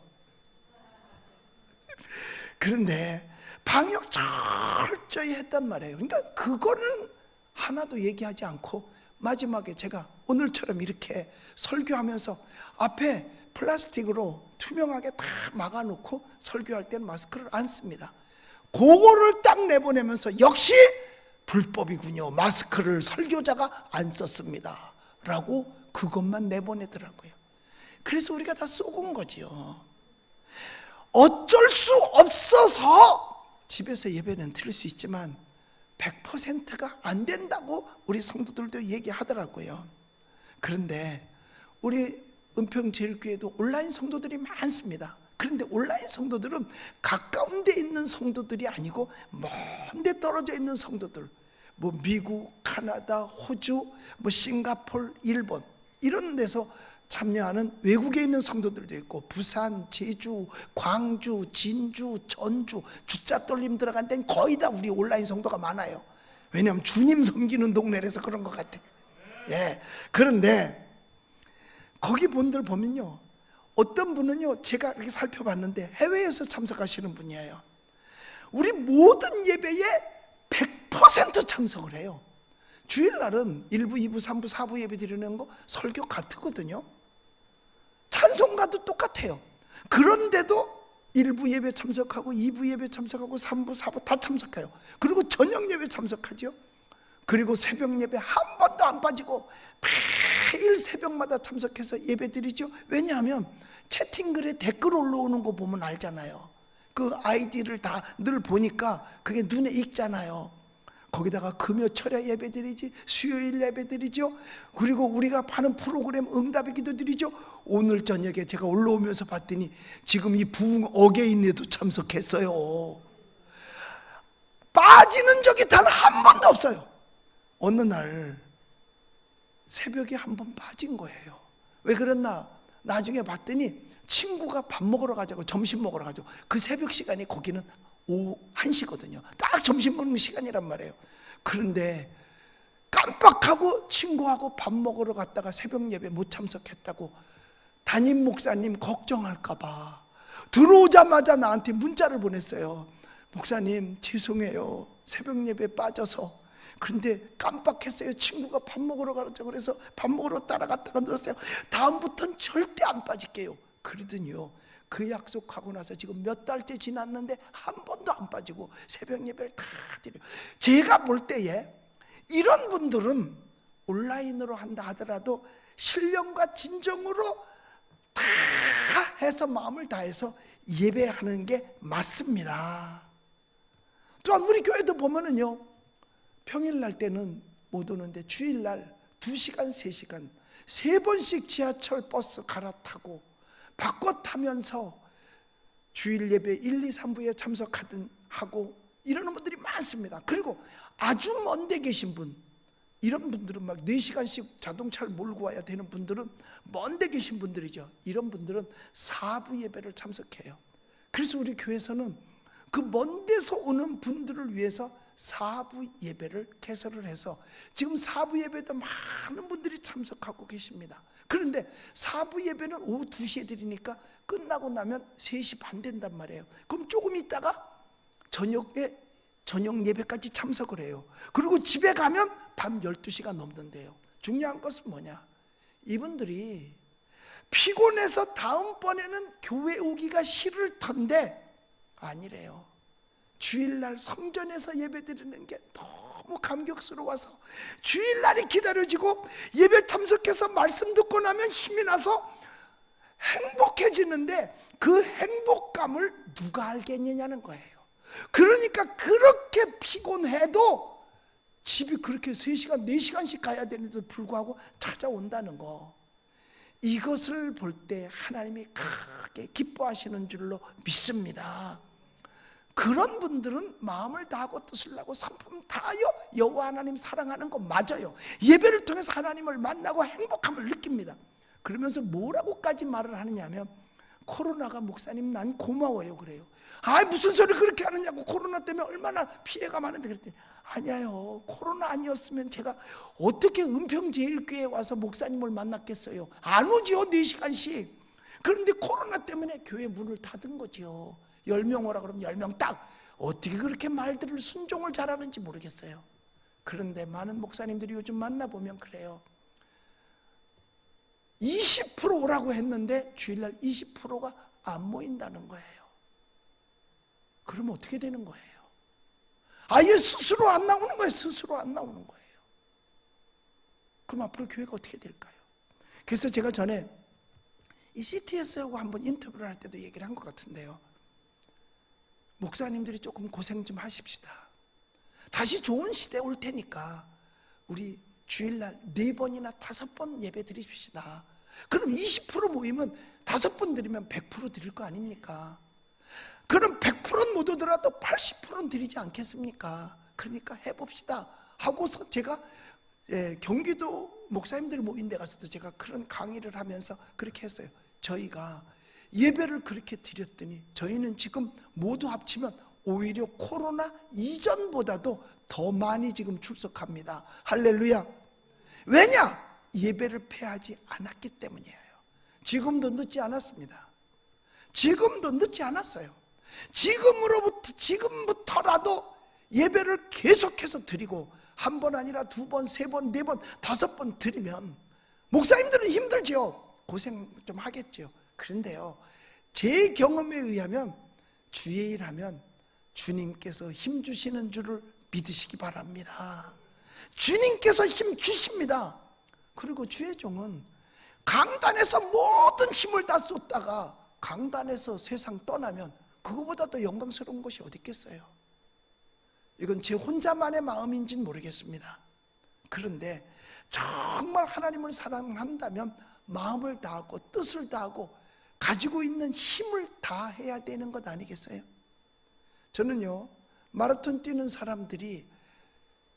그런데 방역 철저히 했단 말이에요. 그러니까 그거를 하나도 얘기하지 않고 마지막에 제가 오늘처럼 이렇게 설교하면서 앞에 플라스틱으로 투명하게 다 막아놓고 설교할 때는 마스크를 안 씁니다. 그거를 딱 내보내면서 역시 불법이군요. 마스크를 설교자가 안 썼습니다. 라고 그것만 내보내더라고요. 그래서 우리가 다 쏘은 거지요. 어쩔 수 없어서 집에서 예배는 드릴 수 있지만 100%가 안 된다고 우리 성도들도 얘기하더라고요. 그런데 우리 은평제일교회도 온라인 성도들이 많습니다. 그런데 온라인 성도들은 가까운 데 있는 성도들이 아니고 먼 데 떨어져 있는 성도들, 뭐 미국, 카나다, 호주, 뭐 싱가포르, 일본 이런 데서 참여하는 외국에 있는 성도들도 있고, 부산, 제주, 광주, 진주, 전주, 주자 떨림 들어간 데는 거의 다 우리 온라인 성도가 많아요. 왜냐하면 주님 섬기는 동네라서 그런 것 같아요. 예. 그런데 거기 분들 보면요, 어떤 분은요, 제가 이렇게 살펴봤는데 해외에서 참석하시는 분이에요. 우리 모든 예배에 100% 참석을 해요. 주일날은 1부, 2부, 3부, 4부 예배 드리는 거 설교 같거든요. 찬송가도 똑같아요. 그런데도 1부 예배 참석하고 2부 예배 참석하고 3부, 4부 다 참석해요. 그리고 저녁 예배 참석하죠. 그리고 새벽 예배 한 번도 안 빠지고 매일 새벽마다 참석해서 예배 드리죠. 왜냐하면 채팅글에 댓글 올라오는 거 보면 알잖아요. 그 아이디를 다 늘 보니까 그게 눈에 익잖아요. 거기다가 금요철에 예배 드리지, 수요일 예배 드리죠. 그리고 우리가 하는 프로그램 응답의 기도 드리죠. 오늘 저녁에 제가 올라오면서 봤더니 지금 이 부흥 어게인에도 참석했어요. 빠지는 적이 단 한 번도 없어요. 어느 날 새벽에 한 번 빠진 거예요. 왜 그랬나? 나중에 봤더니 친구가 밥 먹으러 가자고, 점심 먹으러 가자고. 그 새벽 시간이 거기는 오후 1시거든요. 딱 점심 먹는 시간이란 말이에요. 그런데 깜빡하고 친구하고 밥 먹으러 갔다가 새벽 예배 못 참석했다고 담임 목사님 걱정할까 봐 들어오자마자 나한테 문자를 보냈어요. 목사님 죄송해요, 새벽 예배 빠져서. 그런데 깜빡했어요. 친구가 밥 먹으러 가자고 그래서 밥 먹으러 따라갔다가 늦었어요. 다음부터는 절대 안 빠질게요. 그러더니요, 그 약속하고 나서 지금 몇 달째 지났는데 한 번도 안 빠지고 새벽 예배를 다 드려요. 제가 볼 때에 이런 분들은 온라인으로 한다 하더라도 신령과 진정으로 다 해서 마음을 다해서 예배하는 게 맞습니다. 또한 우리 교회도 보면은요, 평일날 때는 못 오는데 주일날 2시간, 3시간 3번씩 지하철 버스 갈아타고 바꿔 타면서 주일 예배 1, 2, 3부에 참석하든 하고 이러는 분들이 많습니다. 그리고 아주 먼 데 계신 분, 이런 분들은 막 4시간씩 자동차를 몰고 와야 되는 분들은 먼 데 계신 분들이죠. 이런 분들은 4부 예배를 참석해요. 그래서 우리 교회에서는 그 먼 데서 오는 분들을 위해서 4부 예배를 개설을 해서 지금 4부 예배도 많은 분들이 참석하고 계십니다. 그런데 4부 예배는 오후 2시에 드리니까 끝나고 나면 3시 반 된단 말이에요. 그럼 조금 있다가 저녁 예배까지 참석을 해요. 그리고 집에 가면 밤 12시가 넘는데요. 중요한 것은 뭐냐? 이분들이 피곤해서 다음번에는 교회 오기가 싫을 텐데 아니래요. 주일날 성전에서 예배드리는 게 너무 감격스러워서 주일날이 기다려지고 예배 참석해서 말씀 듣고 나면 힘이 나서 행복해지는데 그 행복감을 누가 알겠느냐는 거예요. 그러니까 그렇게 피곤해도 집이 그렇게 3시간, 4시간씩 가야 되는데도 불구하고 찾아온다는 거, 이것을 볼 때 하나님이 크게 기뻐하시는 줄로 믿습니다. 그런 분들은 마음을 다하고 뜻을 다하고 성품 다하여 여호와 하나님 사랑하는 거 맞아요. 예배를 통해서 하나님을 만나고 행복함을 느낍니다. 그러면서 뭐라고까지 말을 하느냐면, 코로나가 목사님 난 고마워요 그래요. 아, 무슨 소리 그렇게 하느냐고, 코로나 때문에 얼마나 피해가 많은데. 그랬더니 아니에요, 코로나 아니었으면 제가 어떻게 은평제일교회에 와서 목사님을 만났겠어요. 안 오지요, 4시간씩. 그런데 코로나 때문에 교회 문을 닫은 거지요. 10명 오라 그러면 10명 딱. 어떻게 그렇게 말들을 순종을 잘하는지 모르겠어요. 그런데 많은 목사님들이 요즘 만나보면 그래요. 20% 오라고 했는데 주일날 20%가 안 모인다는 거예요. 그러면 어떻게 되는 거예요? 아예 스스로 안 나오는 거예요. 스스로 안 나오는 거예요. 그럼 앞으로 교회가 어떻게 될까요? 그래서 제가 전에 이 CTS하고 한번 인터뷰를 할 때도 얘기를 한 것 같은데요. 목사님들이 조금 고생 좀 하십시다. 다시 좋은 시대 올 테니까 우리 주일날 4번이나 5번 예배 드립시다. 그럼 20% 모이면 5번 드리면 100% 드릴 거 아닙니까? 그럼 100%는 못 오더라도 80%는 드리지 않겠습니까? 그러니까 해봅시다 하고서 제가 경기도 목사님들 모인 데 가서도 제가 그런 강의를 하면서 그렇게 했어요. 저희가 예배를 그렇게 드렸더니 저희는 지금 모두 합치면 오히려 코로나 이전보다도 더 많이 지금 출석합니다. 할렐루야. 왜냐? 예배를 폐하지 않았기 때문이에요. 지금도 늦지 않았어요. 지금부터라도 예배를 계속해서 드리고 한 번 아니라 2번, 3번, 4번, 5번 드리면 목사님들은 힘들죠. 고생 좀 하겠죠. 그런데요, 제 경험에 의하면 주의 일하면 주님께서 힘 주시는 줄을 믿으시기 바랍니다. 주님께서 힘 주십니다. 그리고 주의 종은 강단에서 모든 힘을 다 쏟다가 강단에서 세상 떠나면 그거보다 더 영광스러운 것이 어디 있겠어요? 이건 제 혼자만의 마음인지는 모르겠습니다. 그런데 정말 하나님을 사랑한다면 마음을 다하고 뜻을 다하고 가지고 있는 힘을 다해야 되는 것 아니겠어요? 저는요, 마라톤 뛰는 사람들이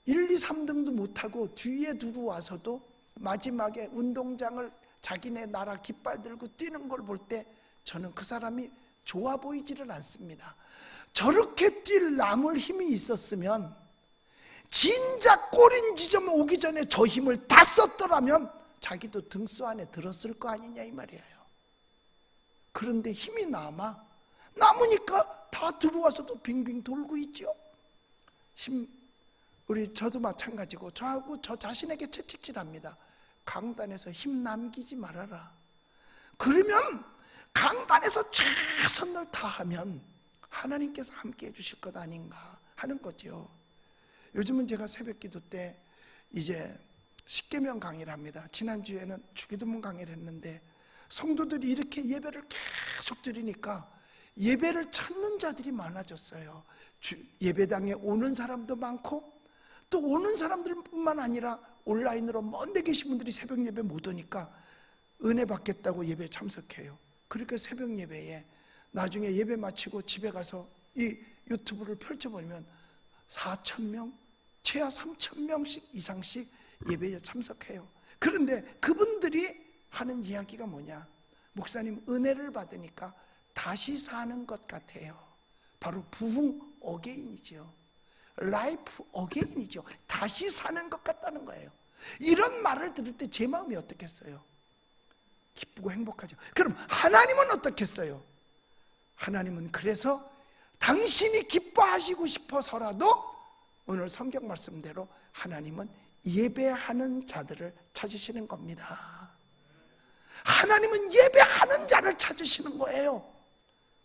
1, 2, 3등도 못하고 뒤에 들어와서도 마지막에 운동장을 자기네 나라 깃발 들고 뛰는 걸 볼 때 저는 그 사람이 좋아 보이지를 않습니다. 저렇게 뛸 남을 힘이 있었으면 진작 꼬린 지점 오기 전에 저 힘을 다 썼더라면 자기도 등수 안에 들었을 거 아니냐 이 말이에요. 그런데 힘이 남으니까 다 들어와서도 빙빙 돌고 있죠. 저도 마찬가지고 저하고 저 자신에게 채찍질합니다. 강단에서 힘 남기지 말아라. 그러면 강단에서 최선을 다하면 하나님께서 함께 해주실 것 아닌가 하는 거죠. 요즘은 제가 새벽기도 때 이제 십계명 강의를 합니다. 지난주에는 주기도문 강의를 했는데 성도들이 이렇게 예배를 계속 드리니까 예배를 찾는 자들이 많아졌어요. 예배당에 오는 사람도 많고 또 오는 사람들뿐만 아니라 온라인으로 먼데 계신 분들이 새벽 예배 못 오니까 은혜 받겠다고 예배에 참석해요. 그러니까 새벽 예배에 나중에 예배 마치고 집에 가서 이 유튜브를 펼쳐보면 4,000명, 최하 3,000명씩 이상씩 예배에 참석해요. 그런데 그분들이 하는 이야기가 뭐냐? 목사님, 은혜를 받으니까 다시 사는 것 같아요. 바로 부흥 어게인이죠. 라이프 어게인이죠. 다시 사는 것 같다는 거예요. 이런 말을 들을 때 제 마음이 어떻겠어요? 기쁘고 행복하죠. 그럼 하나님은 어떻겠어요? 하나님은 그래서 당신이 기뻐하시고 싶어서라도 오늘 성경 말씀대로 하나님은 예배하는 자들을 찾으시는 겁니다. 하나님은 예배하는 자를 찾으시는 거예요.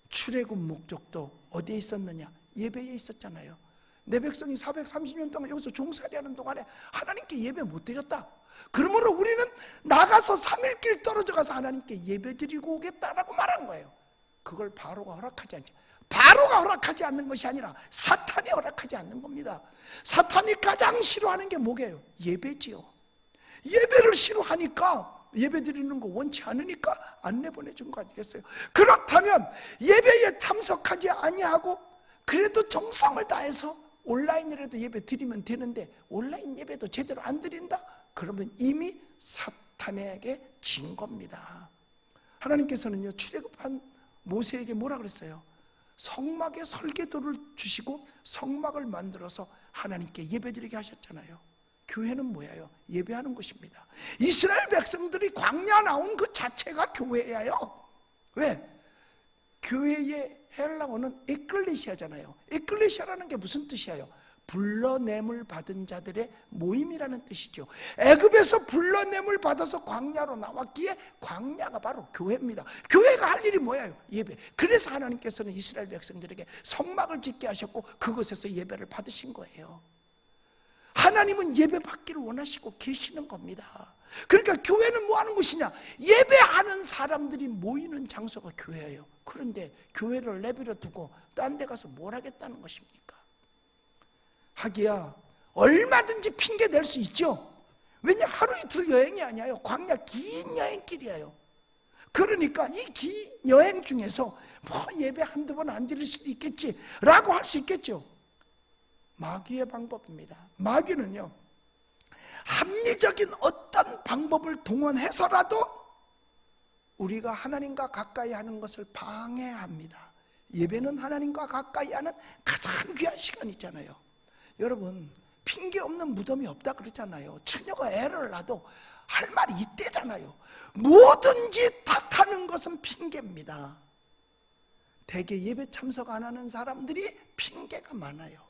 출애굽 목적도 어디에 있었느냐? 예배에 있었잖아요. 내 백성이 430년 동안 여기서 종살이하는 동안에 하나님께 예배 못 드렸다. 그러므로 우리는 나가서 3일 길 떨어져 가서 하나님께 예배 드리고 오겠다라고 말한 거예요. 그걸 바로가 허락하지 않죠. 바로가 허락하지 않는 것이 아니라 사탄이 허락하지 않는 겁니다. 사탄이 가장 싫어하는 게 뭐게요? 예배지요. 예배를 싫어하니까 예배 드리는 거 원치 않으니까 안 내보내준 거 아니겠어요? 그렇다면 예배에 참석하지 아니하고 그래도 정성을 다해서 온라인이라도 예배 드리면 되는데 온라인 예배도 제대로 안 드린다? 그러면 이미 사탄에게 진 겁니다. 하나님께서는요, 출애굽한 모세에게 뭐라 그랬어요? 성막에 설계도를 주시고 성막을 만들어서 하나님께 예배드리게 하셨잖아요. 교회는 뭐예요? 예배하는 것입니다. 이스라엘 백성들이 광야 나온 그 자체가 교회예요. 왜? 교회의 헬라어는 에클레시아잖아요. 에클레시아라는 게 무슨 뜻이에요? 불러냄을 받은 자들의 모임이라는 뜻이죠. 애굽에서 불러냄을 받아서 광야로 나왔기에 광야가 바로 교회입니다. 교회가 할 일이 뭐예요? 예배. 그래서 하나님께서는 이스라엘 백성들에게 성막을 짓게 하셨고 그곳에서 예배를 받으신 거예요. 하나님은 예배 받기를 원하시고 계시는 겁니다. 그러니까 교회는 뭐 하는 곳이냐? 예배하는 사람들이 모이는 장소가 교회예요. 그런데 교회를 내버려 두고 딴 데 가서 뭘 하겠다는 것입니까? 하기야 얼마든지 핑계 댈 수 있죠. 왜냐, 하루 이틀 여행이 아니에요. 광야 긴 여행길이에요. 그러니까 이 긴 여행 중에서 뭐 예배 한두 번 안 드릴 수도 있겠지 라고 할 수 있겠죠. 마귀의 방법입니다. 마귀는요, 합리적인 어떤 방법을 동원해서라도 우리가 하나님과 가까이 하는 것을 방해합니다. 예배는 하나님과 가까이 하는 가장 귀한 시간이잖아요. 여러분, 핑계 없는 무덤이 없다 그러잖아요. 처녀가 애를 낳아도 할 말이 이때잖아요. 뭐든지 탓하는 것은 핑계입니다. 대개 예배 참석 안 하는 사람들이 핑계가 많아요.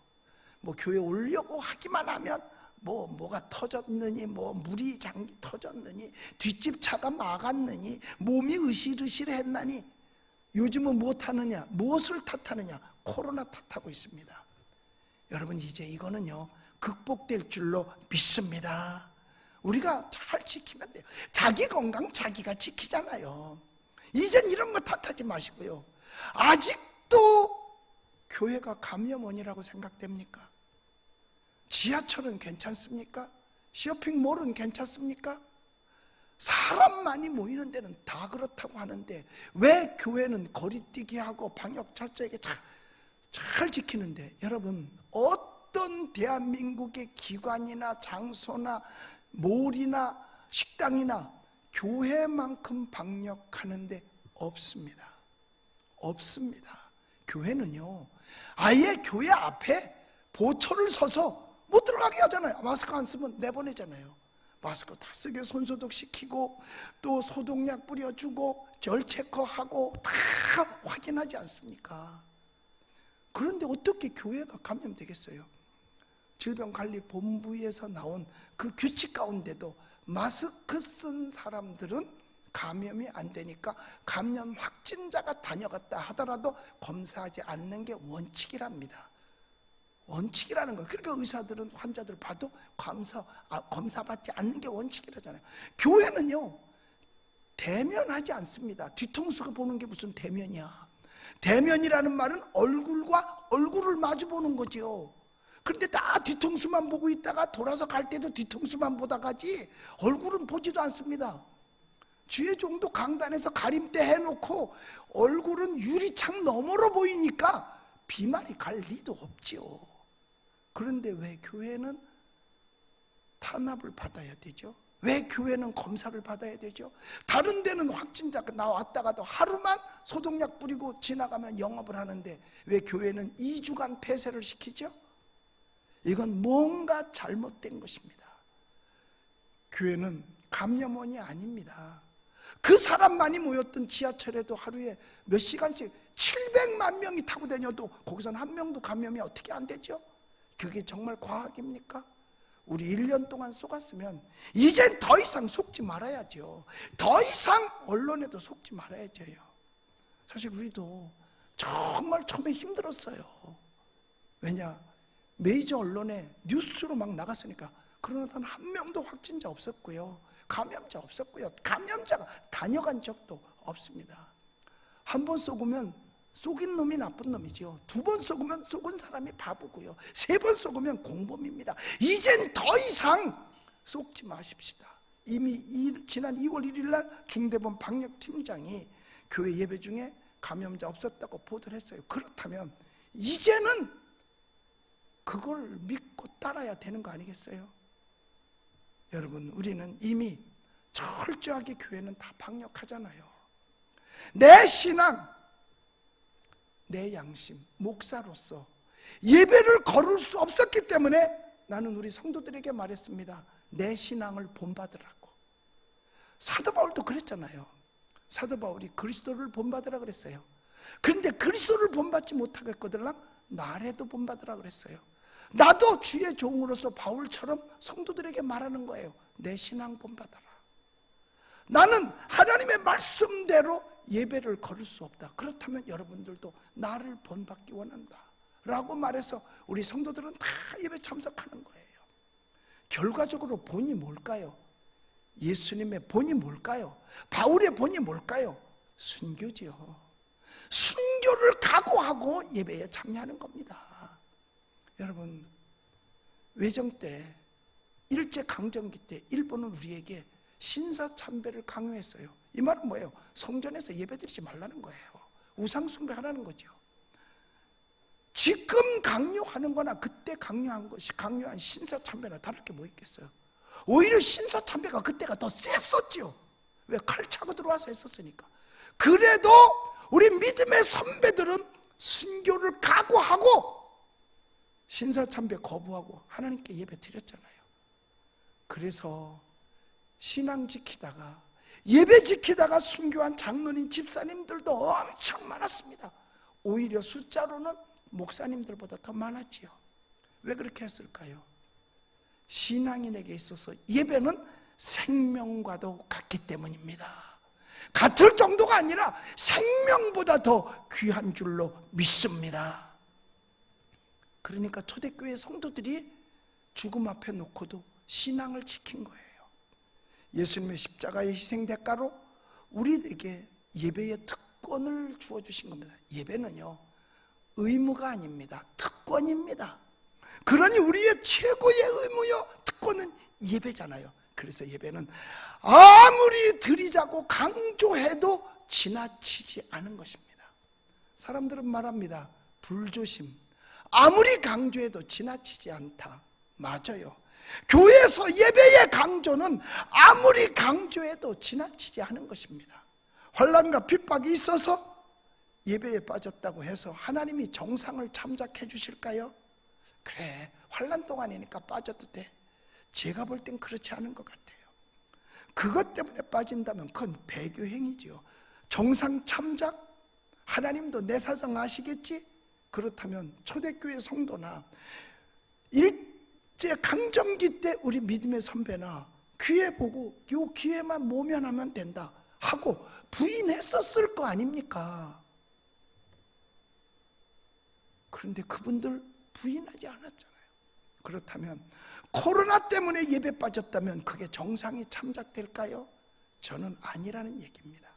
뭐 교회 오려고 하기만 하면 뭐가 터졌느니, 뭐 물이 장기 터졌느니, 뒷집 차가 막았느니, 몸이 으실으실했나니, 요즘은 무엇하느냐? 무엇을 탓하느냐? 코로나 탓하고 있습니다. 여러분, 이제 이거는요 극복될 줄로 믿습니다. 우리가 잘 지키면 돼요. 자기 건강 자기가 지키잖아요. 이젠 이런 거 탓하지 마시고요. 아직도 교회가 감염원이라고 생각됩니까? 지하철은 괜찮습니까? 쇼핑몰은 괜찮습니까? 사람 많이 모이는 데는 다 그렇다고 하는데 왜 교회는 거리뛰기 하고 방역 철저하게 잘 지키는데, 여러분, 어떤 대한민국의 기관이나 장소나 몰이나 식당이나 교회만큼 방역하는데 없습니다. 없습니다. 교회는요 아예 교회 앞에 보초를 서서 못 들어가게 하잖아요. 마스크 안 쓰면 내보내잖아요. 마스크 다 쓰게 손소독 시키고 또 소독약 뿌려주고 절 체크하고 다 확인하지 않습니까? 그런데 어떻게 교회가 감염되겠어요? 질병관리본부에서 나온 그 규칙 가운데도 마스크 쓴 사람들은 감염이 안 되니까 감염 확진자가 다녀갔다 하더라도 검사하지 않는 게 원칙이랍니다. 원칙이라는 거. 그러니까 의사들은 환자들 봐도 검사받지 않는 게 원칙이라잖아요. 교회는요 대면하지 않습니다. 뒤통수가 보는 게 무슨 대면이야. 대면이라는 말은 얼굴과 얼굴을 마주 보는 거죠. 그런데 다 뒤통수만 보고 있다가 돌아서 갈 때도 뒤통수만 보다 가지 얼굴은 보지도 않습니다. 주의 종도 강단에서 가림대 해놓고 얼굴은 유리창 너머로 보이니까 비말이 갈 리도 없지요. 그런데 왜 교회는 탄압을 받아야 되죠? 왜 교회는 검사를 받아야 되죠? 다른 데는 확진자가 나왔다가도 하루만 소독약 뿌리고 지나가면 영업을 하는데 왜 교회는 2주간 폐쇄를 시키죠? 이건 뭔가 잘못된 것입니다. 교회는 감염원이 아닙니다. 그 사람 많이 모였던 지하철에도 하루에 몇 시간씩 700만 명이 타고 다녀도 거기선 한 명도 감염이 어떻게 안 되죠? 그게 정말 과학입니까? 우리 1년 동안 속았으면 이젠 더 이상 속지 말아야죠. 더 이상 언론에도 속지 말아야죠. 사실 우리도 정말 처음에 힘들었어요. 왜냐? 메이저 언론에 뉴스로 막 나갔으니까. 그러나 단 한 명도 확진자 없었고요, 감염자 없었고요, 감염자가 다녀간 적도 없습니다. 한 번 쏘으면 쏘긴 놈이 나쁜 놈이죠. 두 번 쏘으면 쏘은 사람이 바보고요, 세 번 쏘으면 공범입니다. 이젠 더 이상 쏘지 마십시다. 이미 지난 2월 1일 날 중대본 방역팀장이 교회 예배 중에 감염자 없었다고 보도를 했어요. 그렇다면 이제는 그걸 믿고 따라야 되는 거 아니겠어요? 여러분, 우리는 이미 철저하게 교회는 다 방역하잖아요. 내 신앙, 내 양심, 목사로서 예배를 거를 수 없었기 때문에 나는 우리 성도들에게 말했습니다. 내 신앙을 본받으라고. 사도 바울도 그랬잖아요. 사도 바울이 그리스도를 본받으라 그랬어요. 그런데 그리스도를 본받지 못하겠거들랑 나라도 본받으라 그랬어요. 나도 주의 종으로서 바울처럼 성도들에게 말하는 거예요. 내 신앙 본받아라. 나는 하나님의 말씀대로 예배를 거를 수 없다. 그렇다면 여러분들도 나를 본받기 원한다 라고 말해서 우리 성도들은 다 예배 참석하는 거예요. 결과적으로 본이 뭘까요? 예수님의 본이 뭘까요? 바울의 본이 뭘까요? 순교지요. 순교를 각오하고 예배에 참여하는 겁니다. 여러분, 외정 때, 일제강점기 때 일본은 우리에게 신사참배를 강요했어요. 이 말은 뭐예요? 성전에서 예배드리지 말라는 거예요. 우상숭배하라는 거죠. 지금 강요하는 거나 그때 강요한 신사참배나 다를 게 뭐 있겠어요? 오히려 신사참배가 그때가 더 셌었지요. 왜? 칼 차고 들어와서 했었으니까. 그래도 우리 믿음의 선배들은 순교를 각오하고 신사참배 거부하고 하나님께 예배 드렸잖아요. 그래서 신앙 지키다가 예배 지키다가 순교한 장로님 집사님들도 엄청 많았습니다. 오히려 숫자로는 목사님들보다 더 많았지요. 왜 그렇게 했을까요? 신앙인에게 있어서 예배는 생명과도 같기 때문입니다. 같을 정도가 아니라 생명보다 더 귀한 줄로 믿습니다. 그러니까 초대교회 성도들이 죽음 앞에 놓고도 신앙을 지킨 거예요. 예수님의 십자가의 희생 대가로 우리에게 예배의 특권을 주어주신 겁니다. 예배는요, 의무가 아닙니다. 특권입니다. 그러니 우리의 최고의 의무요, 특권은 예배잖아요. 그래서 예배는 아무리 드리자고 강조해도 지나치지 않은 것입니다. 사람들은 말합니다. 불조심. 아무리 강조해도 지나치지 않다. 맞아요. 교회에서 예배의 강조는 아무리 강조해도 지나치지 않은 것입니다. 환난과 핍박이 있어서 예배에 빠졌다고 해서 하나님이 정상을 참작해 주실까요? 그래, 환난 동안이니까 빠져도 돼. 제가 볼 땐 그렇지 않은 것 같아요. 그것 때문에 빠진다면 그건 배교행위지요. 정상 참작? 하나님도 내 사정 아시겠지? 그렇다면 초대교회 성도나 일제 강점기 때 우리 믿음의 선배나 기회 보고 요 기회만 모면하면 된다 하고 부인했었을 거 아닙니까? 그런데 그분들 부인하지 않았잖아요. 그렇다면 코로나 때문에 예배 빠졌다면 그게 정상이 참작될까요? 저는 아니라는 얘기입니다.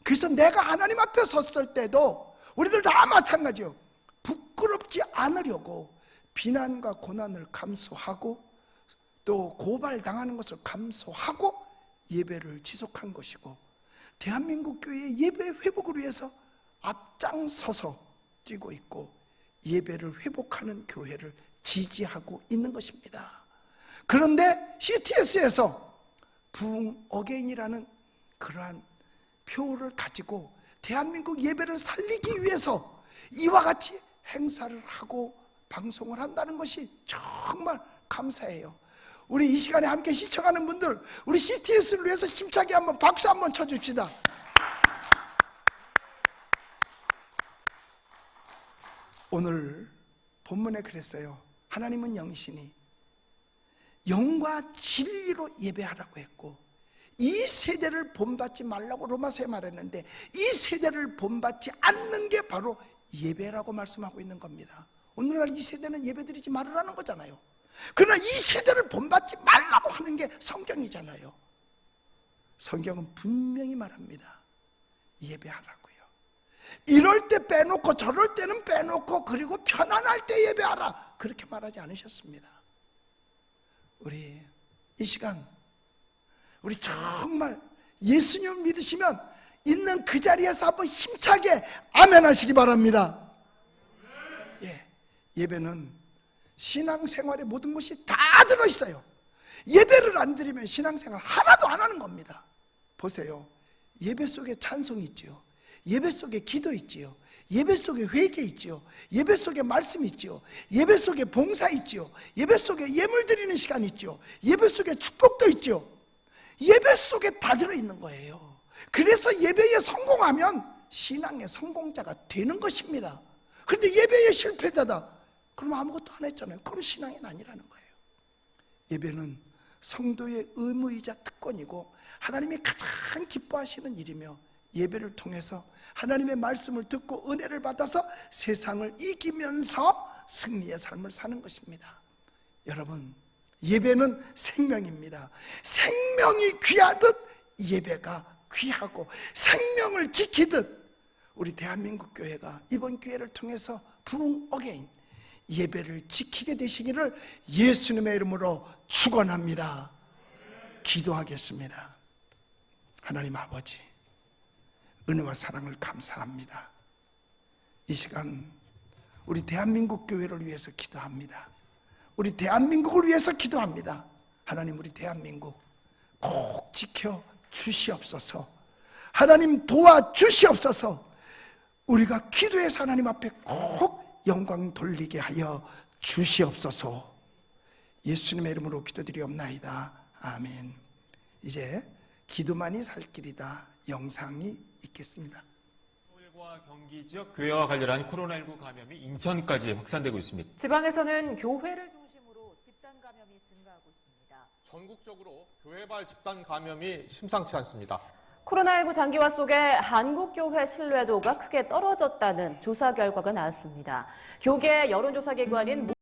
그래서 내가 하나님 앞에 섰을 때도 우리들 다 마찬가지요. 부끄럽지 않으려고 비난과 고난을 감수하고 또 고발당하는 것을 감수하고 예배를 지속한 것이고, 대한민국 교회의 예배 회복을 위해서 앞장서서 뛰고 있고 예배를 회복하는 교회를 지지하고 있는 것입니다. 그런데 CTS에서 부흥 어게인이라는 그러한 표를 가지고 대한민국 예배를 살리기 위해서 이와 같이 행사를 하고 방송을 한다는 것이 정말 감사해요. 우리 이 시간에 함께 시청하는 분들, 우리 CTS를 위해서 힘차게 한번 박수 한번 쳐줍시다. 오늘 본문에 그랬어요. 하나님은 영이시니 영과 진리로 예배하라고 했고, 이 세대를 본받지 말라고 로마서에 말했는데 이 세대를 본받지 않는 게 바로 예배라고 말씀하고 있는 겁니다. 오늘날 이 세대는 예배드리지 말으라는 거잖아요. 그러나 이 세대를 본받지 말라고 하는 게 성경이잖아요. 성경은 분명히 말합니다. 예배하라고요. 이럴 때 빼놓고 저럴 때는 빼놓고 그리고 편안할 때 예배하라, 그렇게 말하지 않으셨습니다. 우리 이 시간 우리 정말 예수님 믿으시면 있는 그 자리에서 한번 힘차게 아멘 하시기 바랍니다. 예배는 신앙생활의 모든 것이 다 들어있어요. 예배를 안 드리면 신앙생활 하나도 안 하는 겁니다. 보세요. 예배 속에 찬송이 있지요. 예배 속에 기도 있지요. 예배 속에 회개 있지요. 예배 속에 말씀 있지요. 예배 속에 봉사 있지요. 예배 속에 예물 드리는 시간 있지요. 예배 속에 축복도 있지요. 예배 속에 다 들어있는 거예요. 그래서 예배에 성공하면 신앙의 성공자가 되는 것입니다. 그런데 예배의 실패자다, 그럼 아무것도 안 했잖아요. 그럼 신앙인 아니라는 거예요. 예배는 성도의 의무이자 특권이고 하나님이 가장 기뻐하시는 일이며, 예배를 통해서 하나님의 말씀을 듣고 은혜를 받아서 세상을 이기면서 승리의 삶을 사는 것입니다. 여러분, 예배는 생명입니다. 생명이 귀하듯 예배가 귀하고, 생명을 지키듯 우리 대한민국 교회가 이번 기회를 통해서 부흥 어게인 예배를 지키게 되시기를 예수님의 이름으로 축원합니다. 기도하겠습니다. 하나님 아버지, 은혜와 사랑을 감사합니다. 이 시간 우리 대한민국 교회를 위해서 기도합니다. 우리 대한민국을 위해서 기도합니다. 하나님, 우리 대한민국 꼭 지켜 주시옵소서. 하나님 도와주시옵소서. 우리가 기도해서 하나님 앞에 꼭 영광 돌리게 하여 주시옵소서. 예수님의 이름으로 기도드리옵나이다. 아멘. 이제 기도만이 살 길이다 영상이 있겠습니다. 서울과 경기 지역 교회와 관련한 코로나19 감염이 인천까지 확산되고 있습니다. 지방에서는 교회를 중심으로 집단 감염이 증가하고 있습니다. 전국적으로 교회발 집단 감염이 심상치 않습니다. 코로나19 장기화 속에 한국교회 신뢰도가 크게 떨어졌다는 조사 결과가 나왔습니다. 교계 여론조사기관인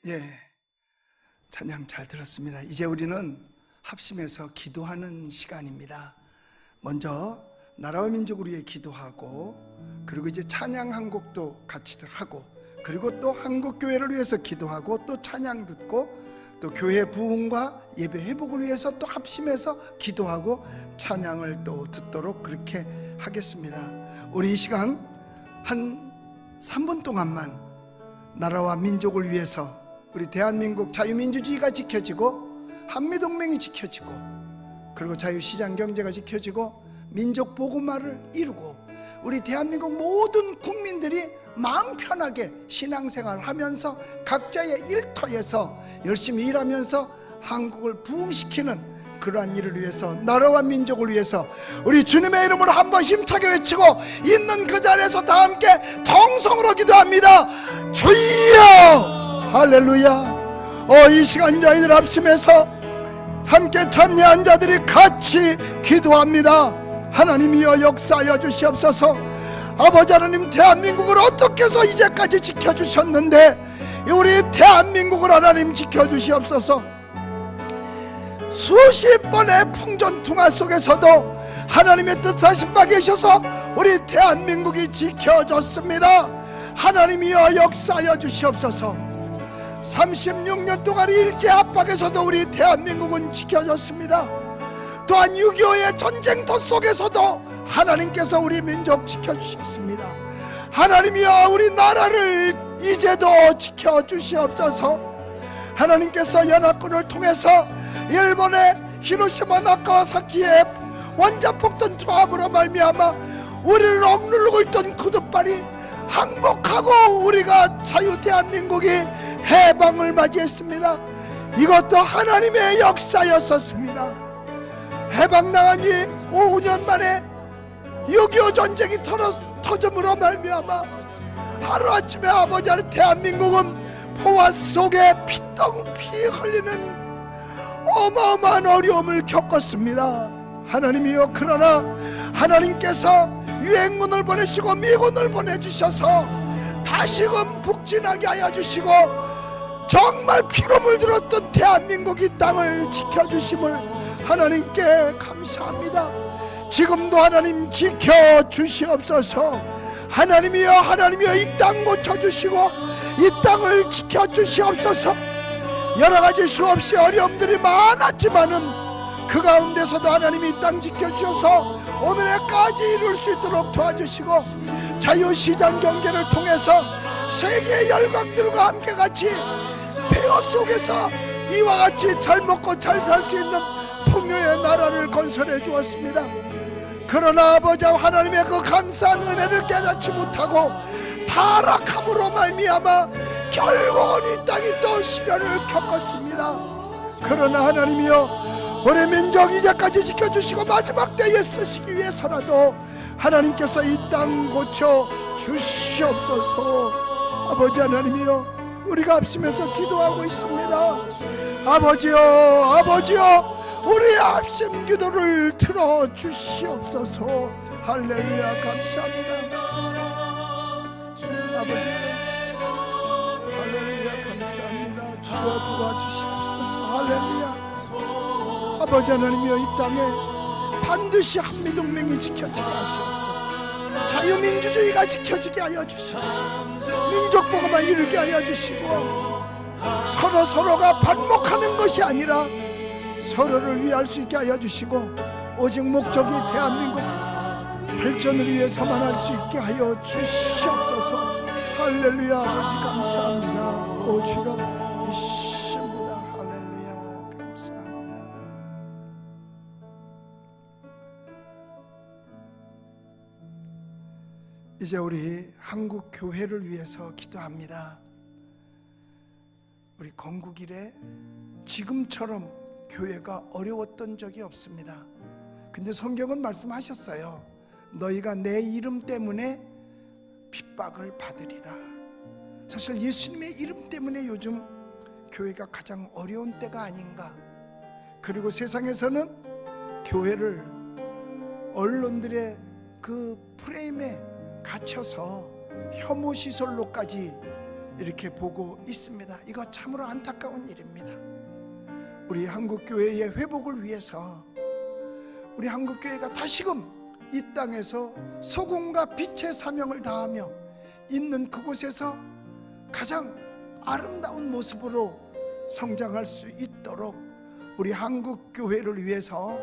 예, 찬양 잘 들었습니다. 이제 우리는 합심해서 기도하는 시간입니다. 먼저 나라와 민족을 위해 기도하고, 그리고 이제 찬양 한 곡도 같이 하고, 그리고 또 한국교회를 위해서 기도하고, 또 찬양 듣고, 또 교회 부흥과 예배 회복을 위해서 또 합심해서 기도하고 찬양을 또 듣도록 그렇게 하겠습니다. 우리 이 시간 한 3분 동안만 나라와 민족을 위해서, 우리 대한민국 자유민주주의가 지켜지고 한미동맹이 지켜지고, 그리고 자유시장 경제가 지켜지고 민족 보고마를 이루고, 우리 대한민국 모든 국민들이 마음 편하게 신앙생활을 하면서 각자의 일터에서 열심히 일하면서 한국을 부흥시키는 그러한 일을 위해서, 나라와 민족을 위해서 우리 주님의 이름으로 한번 힘차게 외치고 있는 그 자리에서 다 함께 통성으로 기도합니다. 주여! 할렐루야! 이 시간 저희들 합심해서 함께 참여한 자들이 같이 기도합니다. 하나님이여 역사하여 주시옵소서. 아버지 하나님, 대한민국을 어떻게 해서 이제까지 지켜주셨는데 우리 대한민국을 하나님 지켜주시옵소서. 수십 번의 풍전풍화 속에서도 하나님의 뜻하신 바 계셔서 우리 대한민국이 지켜졌습니다. 하나님이여 역사하여 주시옵소서. 36년 동안 일제 압박에서도 우리 대한민국은 지켜졌습니다. 또한 6.25의 전쟁터 속에서도 하나님께서 우리 민족 지켜주셨습니다. 하나님이여 우리 나라를 이제도 지켜주시옵소서. 하나님께서 연합군을 통해서 일본의 히로시마 나가사키에 원자폭탄 투함으로 말미암아 우리를 억누르고 있던 구둣발이 항복하고 우리가 자유 대한민국이 해방을 맞이했습니다. 이것도 하나님의 역사였었습니다. 해방당한 지 5년 만에 6.25 전쟁이 터짐으로 말미암아 하루아침에 아버지 대한민국은 포화 속에 피덩피 흘리는 어마어마한 어려움을 겪었습니다. 하나님이여, 그러나 하나님께서 유행군을 보내시고 미군을 보내주셔서 다시금 북진하게 하여 주시고 정말 피로 물들었던 대한민국 이 땅을 지켜주심을 하나님께 감사합니다. 지금도 하나님 지켜주시옵소서. 하나님이여, 하나님이여, 이 땅 고쳐주시고 이 땅을 지켜주시옵소서. 여러가지 수없이 어려움들이 많았지만은 그 가운데서도 하나님이 이 땅 지켜주셔서 오늘에까지 이룰 수 있도록 도와주시고 자유시장 경제를 통해서 세계의 열강들과 함께 같이 폐허 속에서 이와 같이 잘 먹고 잘 살 수 있는 풍요의 나라를 건설해 주었습니다. 그러나 아버지 하나님의 그 감사한 은혜를 깨닫지 못하고 타락함으로 말미암아 결국은 이 땅이 또 시련을 겪었습니다. 그러나 하나님이여, 우리 민족 이제까지 지켜주시고 마지막 때에 쓰시기 위해서라도 하나님께서 이 땅 고쳐 주시옵소서. 아버지 하나님이여, 우리가 합심해서 기도하고 있습니다. 아버지여, 아버지여, 우리의 합심 기도를 들어주시옵소서. 할렐루야, 감사합니다. 아버지, 할렐루야, 감사합니다. 주여 도와주시옵소서. 할렐루야. 아버지 하나님이여, 이 땅에 반드시 한미동맹이 지켜지게 하시옵고 자유민주주의가 지켜지게 하여 주시고 민족보고만 이루게 하여 주시고 서로가 반목하는 것이 아니라 서로를 위할 수 있게 하여 주시고 오직 목적이 대한민국 발전을 위해서만 할 수 있게 하여 주시옵소서. 할렐루야. 아버지 감사합니다. 오 주여 믿습니다. 할렐루야, 감사합니다. 이제 우리 한국 교회를 위해서 기도합니다. 우리 건국 이래 지금처럼 교회가 어려웠던 적이 없습니다. 근데 성경은 말씀하셨어요. 너희가 내 이름 때문에 핍박을 받으리라. 사실 예수님의 이름 때문에 요즘 교회가 가장 어려운 때가 아닌가. 그리고 세상에서는 교회를 언론들의 그 프레임에 갇혀서 혐오 시설로까지 이렇게 보고 있습니다. 이거 참으로 안타까운 일입니다. 우리 한국교회의 회복을 위해서 우리 한국교회가 다시금 이 땅에서 소금과 빛의 사명을 다하며 있는 그곳에서 가장 아름다운 모습으로 성장할 수 있도록 우리 한국교회를 위해서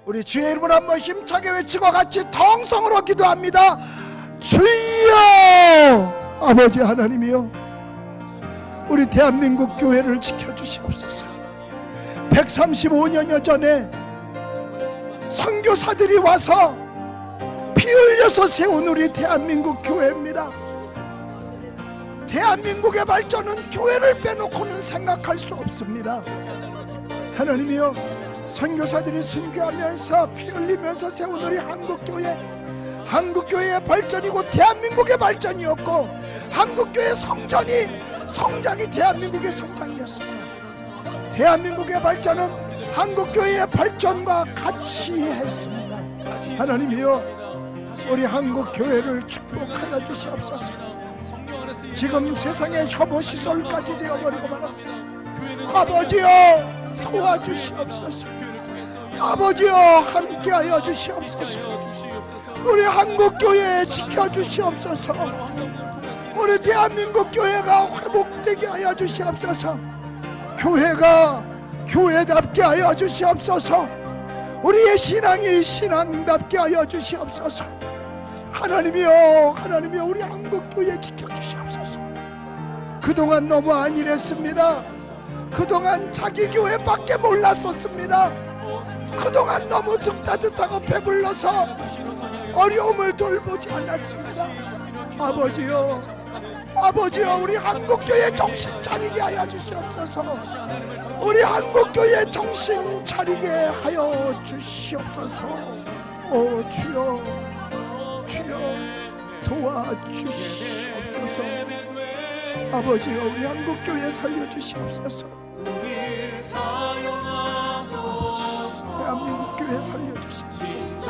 우리 주의 이름으로 한번 힘차게 외치고 같이 통성으로 기도합니다. 주여! 아버지 하나님이여, 우리 대한민국 교회를 지켜주시옵소서. 135년여 전에 선교사들이 와서 피 흘려서 세운 우리 대한민국 교회입니다. 대한민국의 발전은 교회를 빼놓고는 생각할 수 없습니다. 하나님이여, 선교사들이 순교하면서 피 흘리면서 세운 우리 한국교회, 한국교회의 발전이고 대한민국의 발전이었고 한국교회의 성장이 대한민국의 성장이었습니다. 대한민국의 발전은 한국교회의 발전과 같이 했습니다. 하나님이여, 우리 한국교회를 축복하여 주시옵소서. 지금 세상의 혐오시설까지 되어버리고 말았습니다. 아버지여, 도와주시옵소서. 아버지여, 함께하여 주시옵소서. 우리 한국교회 지켜주시옵소서. 우리 대한민국 교회가 회복되게 하여 주시옵소서. 교회가 교회답게 하여 주시옵소서. 우리의 신앙이 신앙답게 하여 주시옵소서. 하나님이여, 하나님이여, 우리 한국교회 지켜주시옵소서. 그동안 너무 안일했습니다. 그동안 자기 교회밖에 몰랐었습니다. 그동안 너무 따뜻하고 배불러서 어려움을 돌보지 않았습니다. 아버지요, 아버지요, 우리 한국교회 정신 차리게 하여 주시옵소서. 우리 한국교회 정신 차리게 하여 주시옵소서. 오 주여, 주여 도와주시옵소서. 아버지요, 우리 한국교회 살려주시옵소서. 대한민국 교회 살려주시옵소서.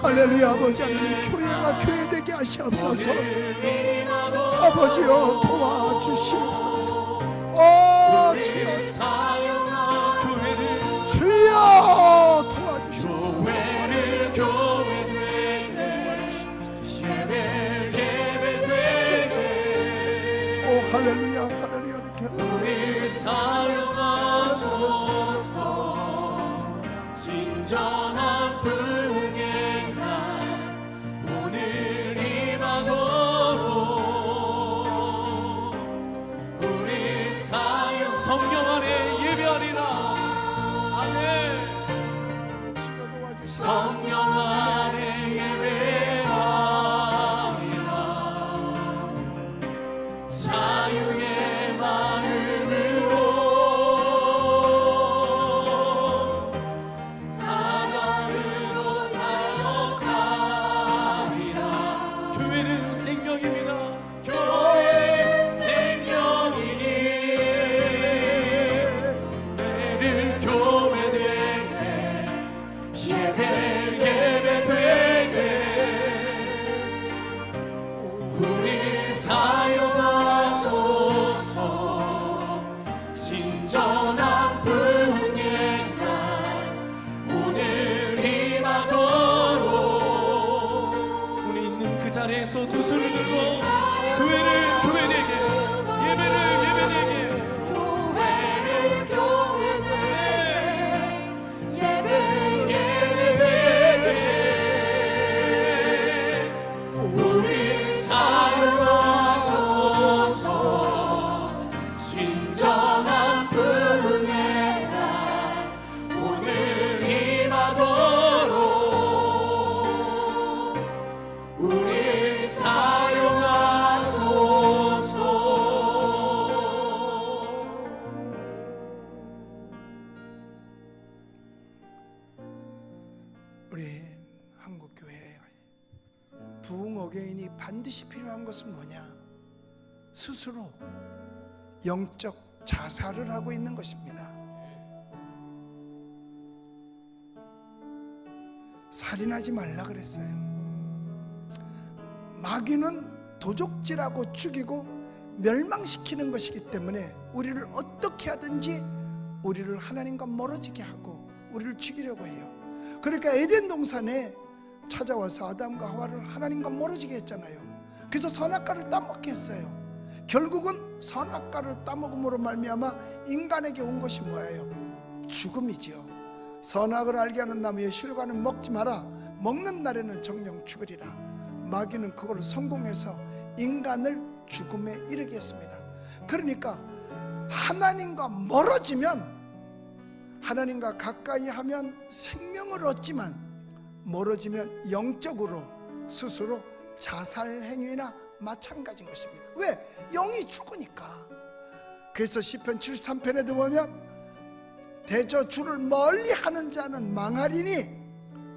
할렐루야. 아버지 하나님, 교회가 교회되게 하시옵소서. 아버지요, 도와주시옵소서. 오 주여, 주여 도와주시옵소서. 오 할렐루야, 할렐루야. 이렇게 사용하소서. 진정한 부흥의 날 오늘 임하도록 우리 사용 성령 안에 예배하리라. 아멘. 성령 안에 예배하리라. 자유의 마음으로 사랑으로 사역하리라. 교회는 생명입니다. 교회 생명이니 내를 교회되게 예배되게 우리 사용하소서. 진정한 부흥의 날 오늘 임하도록 우리 있는 그 자리에서 두 손을 들고 교회를 교회되게 예배를 예배되게 교회를 교회되게 예배를 예배되게 우리 사용하소서. 진정한 부흥의 날 오늘 임하도록 우리 사용하소서. 우리 한국교회에 부흥 어게인이 반드시 필요한 것은 뭐냐? 스스로 영적 자살을 하고 있는 것입니다. 살인하지 말라 그랬어요. 마귀는 도적질하고 죽이고 멸망시키는 것이기 때문에 우리를 어떻게 하든지 우리를 하나님과 멀어지게 하고 우리를 죽이려고 해요. 그러니까 에덴 동산에 찾아와서 아담과 하와를 하나님과 멀어지게 했잖아요. 그래서 선악과를 따먹게 했어요. 결국은 선악과를 따먹음으로 말미암아 인간에게 온 것이 뭐예요? 죽음이지요. 선악을 알게 하는 나무의 실과는 먹지 마라. 먹는 날에는 정령 죽으리라. 마귀는 그걸 성공해서 인간을 죽음에 이르게 했습니다. 그러니까 하나님과 멀어지면, 하나님과 가까이 하면 생명을 얻지만 멀어지면 영적으로 스스로 자살 행위나 마찬가지인 것입니다. 왜? 영이 죽으니까. 그래서 시편 73편에도 보면 대저 주를 멀리 하는 자는 망하리니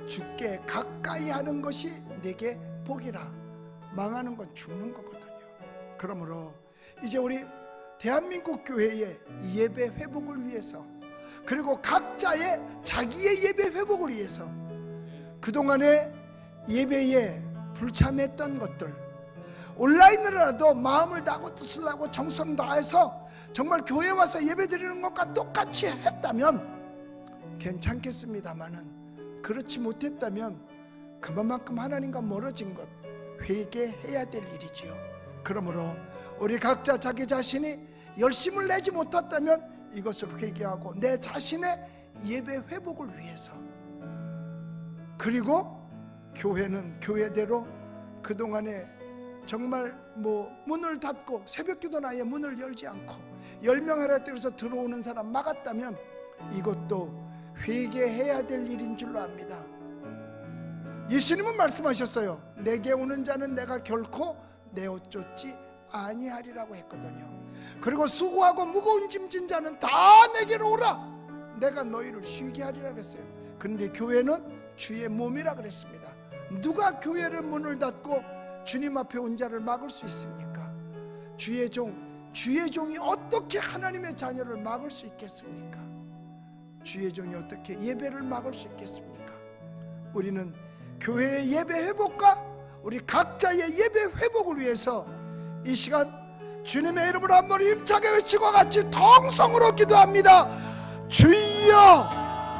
주께 가까이 하는 것이 내게 복이라. 망하는 건 죽는 거거든요. 그러므로 이제 우리 대한민국 교회의 예배 회복을 위해서, 그리고 각자의 자기의 예배 회복을 위해서 그동안에 예배에 불참했던 것들, 온라인으로라도 마음을 다하고 뜻을 다하고 정성 다해서 정말 교회 와서 예배 드리는 것과 똑같이 했다면 괜찮겠습니다만은, 그렇지 못했다면 그만큼 하나님과 멀어진 것 회개해야 될 일이지요. 그러므로 우리 각자 자기 자신이 열심을 내지 못했다면 이것을 회개하고 내 자신의 예배 회복을 위해서, 그리고 교회는 교회대로 그동안에 정말 문을 닫고 새벽기도는 아예 문을 열지 않고 10명 하라 때려서 들어오는 사람 막았다면 이것도 회개해야 될 일인 줄로 압니다. 예수님은 말씀하셨어요. 내게 오는 자는 내가 결코 내어 쫓지 아니하리라고 했거든요. 그리고 수고하고 무거운 짐진 자는 다 내게로 오라, 내가 너희를 쉬게 하리라 그랬어요. 그런데 교회는 주의 몸이라 그랬습니다. 누가 교회를 문을 닫고 주님 앞에 온 자를 막을 수 있습니까? 주의 종이 어떻게 하나님의 자녀를 막을 수 있겠습니까? 주의 종이 어떻게 예배를 막을 수 있겠습니까? 우리는 교회의 예배 회복과 우리 각자의 예배 회복을 위해서 이 시간 주님의 이름으로 한번 힘차게 외치고 같이 통성으로 기도합니다. 주여,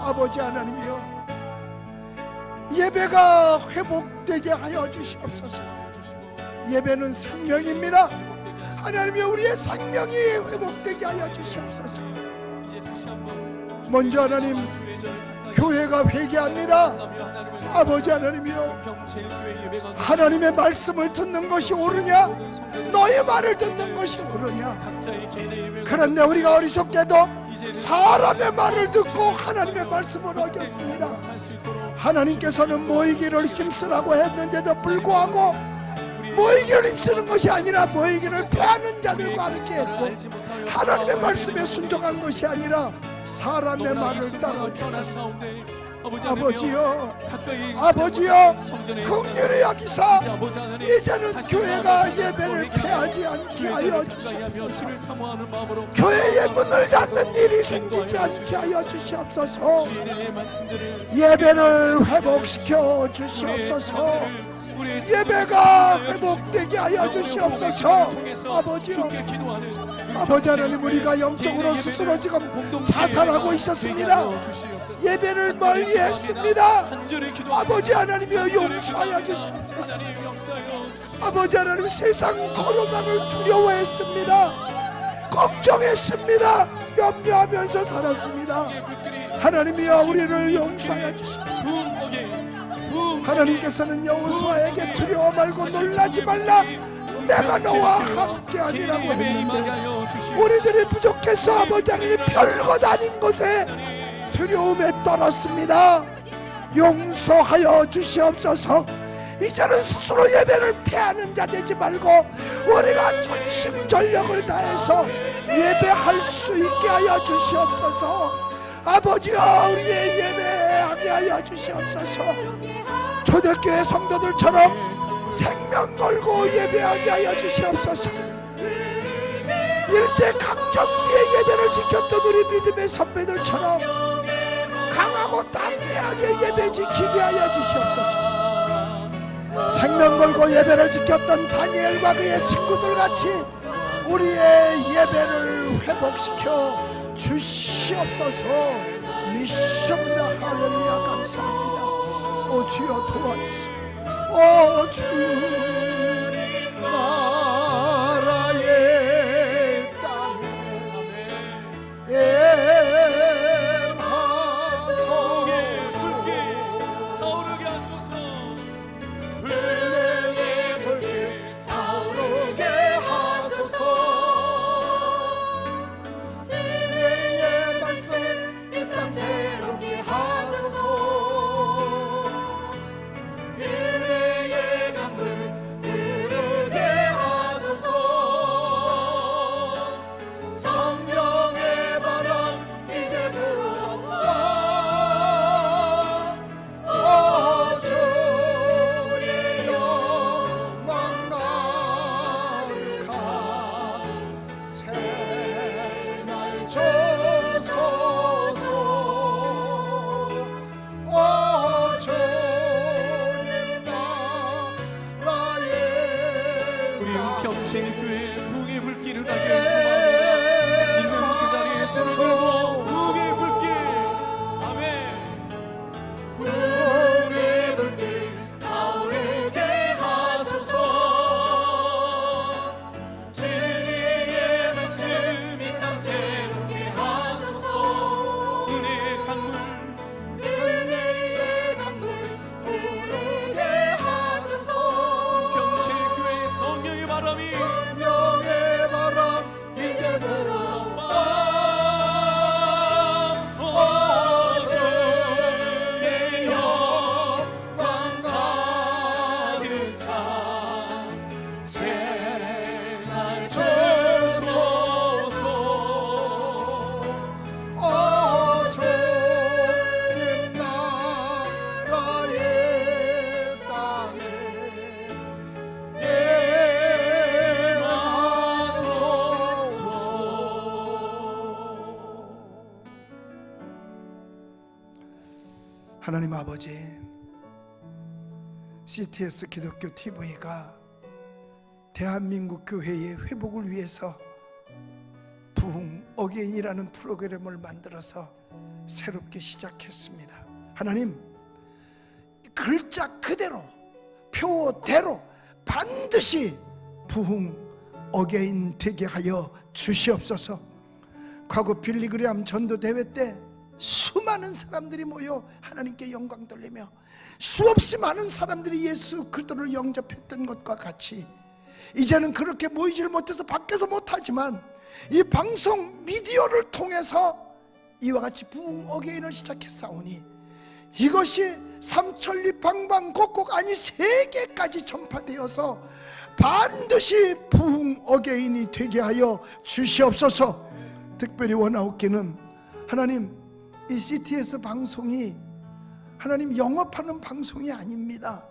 아버지 하나님이여, 예배가 회복되게 하여 주시옵소서. 예배는 생명입니다. 하나님이여, 우리의 생명이 회복되게 하여 주시옵소서. 먼저 하나님, 교회가 회개합니다. 아버지 하나님이여, 하나님의 말씀을 듣는 것이 옳으냐, 너의 말을 듣는 것이 옳으냐. 그런데 우리가 어리석게도 사람의 말을 듣고 하나님의 말씀을 어겼습니다. 하나님께서는 모이기를 힘쓰라고 했는데도 불구하고 모이기를 힘쓰는 것이 아니라 모이기를 패하는 자들과 함께 했고, 하나님의 말씀에 순종한 것이 아니라 사람의 말을 따라서 아버지여 긍휼히 여기사 이제는 교회가 예배를 패하지 않게 하여 주시옵소서. 교회의 문을 닫는 일이 생기지 않게 하여 주시옵소서. 예배를 회복시켜 주시옵소서. 예배가 회복되게 하여 주시옵소서. 아버지 하나님, 우리가 영적으로 스스로 지금 자살하고 있었습니다. 예배를 멀리했습니다. 아버지 하나님이여, 용서하여 주시옵소서. 아버지 하나님, 세상 코로나를 두려워했습니다. 걱정했습니다. 염려하면서 살았습니다. 하나님이여, 우리를 용서하여 주시옵소서. 하나님께서는 여호수아에게 두려워 말고 놀라지 말라, 내가 너와 함께하리라고 했는데 우리들이 부족해서 아버지 하나님 별것 아닌 것에 두려움에 떨었습니다. 용서하여 주시옵소서. 이제는 스스로 예배를 패하는 자 되지 말고 우리가 전심전력을 다해서 예배할 수 있게 하여 주시옵소서. 아버지여, 우리의 예배하게 하여 주시옵소서. 초대교회 성도들처럼 생명 걸고 예배하게 하여 주시옵소서. 일제강점기에 예배를 지켰던 우리 믿음의 선배들처럼 강하고 담대하게 예배 지키게 하여 주시옵소서. 생명 걸고 예배를 지켰던 다니엘과 그의 친구들 같이 우리의 예배를 회복시켜 주시옵소서. 믿습니다. 할렐루야, 감사합니다. 오 주여 도와주시오. 오 주, 나라의 땅에 임하소서. 타오르게 하소서. 은혜의 불길 타오르게 하소서. 진리의 말씀 이 땅 새롭게 하소서. 은혜의 강물 흐르게 하소서. 성령의 바람 이제 불어와. 오 주의 영광 가득한 새날 주소서. 오 주님 나라의 우리 은평제일교회 부흥의 불길을 하게 해서 있는 그 자리에 손을 들고 부흥의 불길. 아멘. 부흥의 불길 타오르게 하소서. 진리의 말씀 이 땅 새롭게 하소서. 은혜의 강물 은혜의 강물 흐르게 하소서. 평제일교회의 성령의 바람이 명의 바람 하나님 아버지, CTS 기독교 TV가 대한민국 교회의 회복을 위해서 부흥 어게인이라는 프로그램을 만들어서 새롭게 시작했습니다. 하나님, 글자 그대로 표대로 반드시 부흥 어게인 되게 하여 주시옵소서. 과거 빌리그레암 전도대회 때 수많은 사람들이 모여 하나님께 영광 돌리며 수없이 많은 사람들이 예수 그리스도를 영접했던 것과 같이 이제는 그렇게 모이질 못해서 밖에서 못하지만 이 방송 미디어를 통해서 이와 같이 부흥 어게인을 시작했사오니 이것이 삼천리 방방곡곡 아니 세계까지 전파되어서 반드시 부흥 어게인이 되게 하여 주시옵소서. 특별히 원하옵기는 하나님, 이 CTS 방송이 하나님 영업하는 방송이 아닙니다.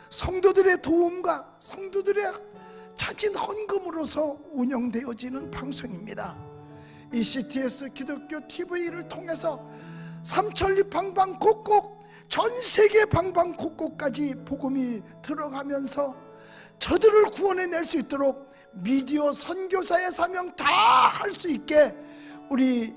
성도들의 도움과 성도들의 찾은 헌금으로서 운영되어지는 방송입니다. 이 CTS 기독교 TV를 통해서 삼천리 방방곡곡 전 세계 방방곡곡까지 복음이 들어가면서 저들을 구원해낼 수 있도록 미디어 선교사의 사명 다 할 수 있게 우리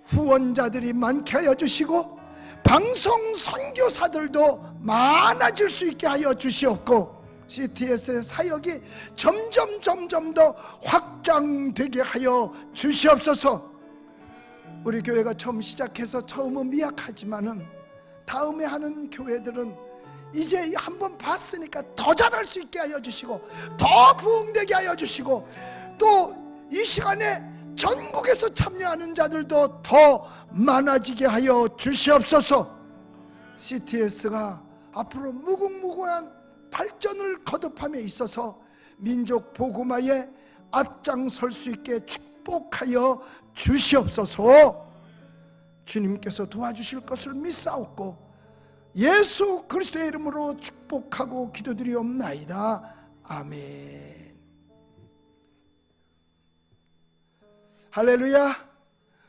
후원자들이 많게 하여 주시고 방송 선교사들도 많아질 수 있게 하여 주시옵고 CTS의 사역이 점점 더 확장되게 하여 주시옵소서. 우리 교회가 처음 시작해서 처음은 미약하지만은 다음에 하는 교회들은 이제 한번 봤으니까 더 잘할 수 있게 하여 주시고 더 부흥되게 하여 주시고 또 이 시간에 전국에서 참여하는 자들도 더 많아지게 하여 주시옵소서. CTS가 앞으로 무궁무진한 발전을 거듭함에 있어서 민족 복음화에 앞장설 수 있게 축복하여 주시옵소서. 주님께서 도와주실 것을 믿사옵고 예수 그리스도의 이름으로 축복하고 기도드리옵나이다. 아멘. 할렐루야.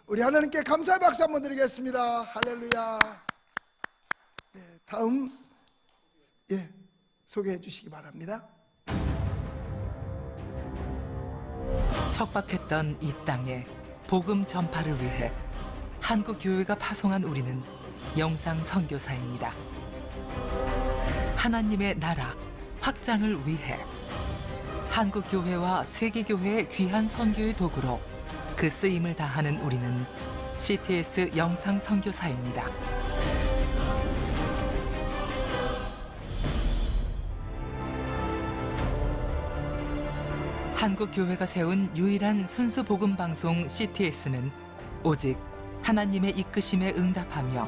우리 하나님께 감사의 박수 한번 드리겠습니다. 할렐루야. 네, 다음 소개해 주시기 바랍니다. 척박했던 이 땅에 복음 전파를 위해 한국 교회가 파송한 우리는 영상 선교사입니다. 하나님의 나라 확장을 위해 한국 교회와 세계 교회의 귀한 선교의 도구로 그 쓰임을 다하는 우리는 CTS 영상 선교사입니다. 한국 교회가 세운 유일한 순수 복음 방송 CTS는 오직 하나님의 이끄심에 응답하며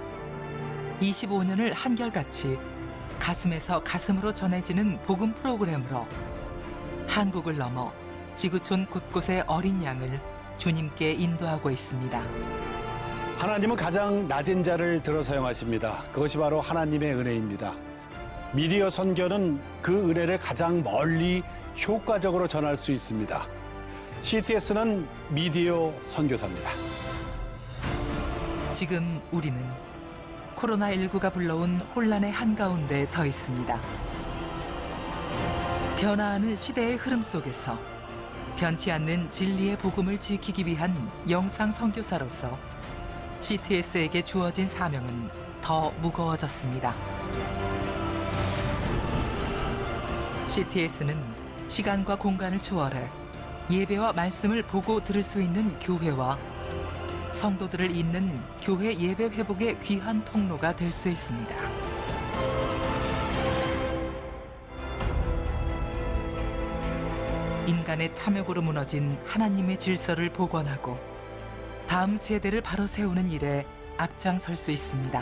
25년을 한결같이 가슴에서 가슴으로 전해지는 복음 프로그램으로 한국을 넘어 지구촌 곳곳의 어린 양을 주님께 인도하고 있습니다. 하나님은 가장 낮은 자를 들어 사용하십니다. 그것이 바로 하나님의 은혜입니다. 미디어 선교는 그 은혜를 가장 멀리 효과적으로 전할 수 있습니다. CTS는 미디어 선교사입니다. 지금 우리는 코로나19가 불러온 혼란의 한가운데 서 있습니다. 변화하는 시대의 흐름 속에서 변치 않는 진리의 복음을 지키기 위한 영상 선교사로서 CTS에게 주어진 사명은 더 무거워졌습니다. CTS는 시간과 공간을 초월해 예배와 말씀을 보고 들을 수 있는 교회와 성도들을 잇는 교회 예배 회복의 귀한 통로가 될 수 있습니다. 인간의 탐욕으로 무너진 하나님의 질서를 복원하고 다음 세대를 바로 세우는 일에 앞장설 수 있습니다.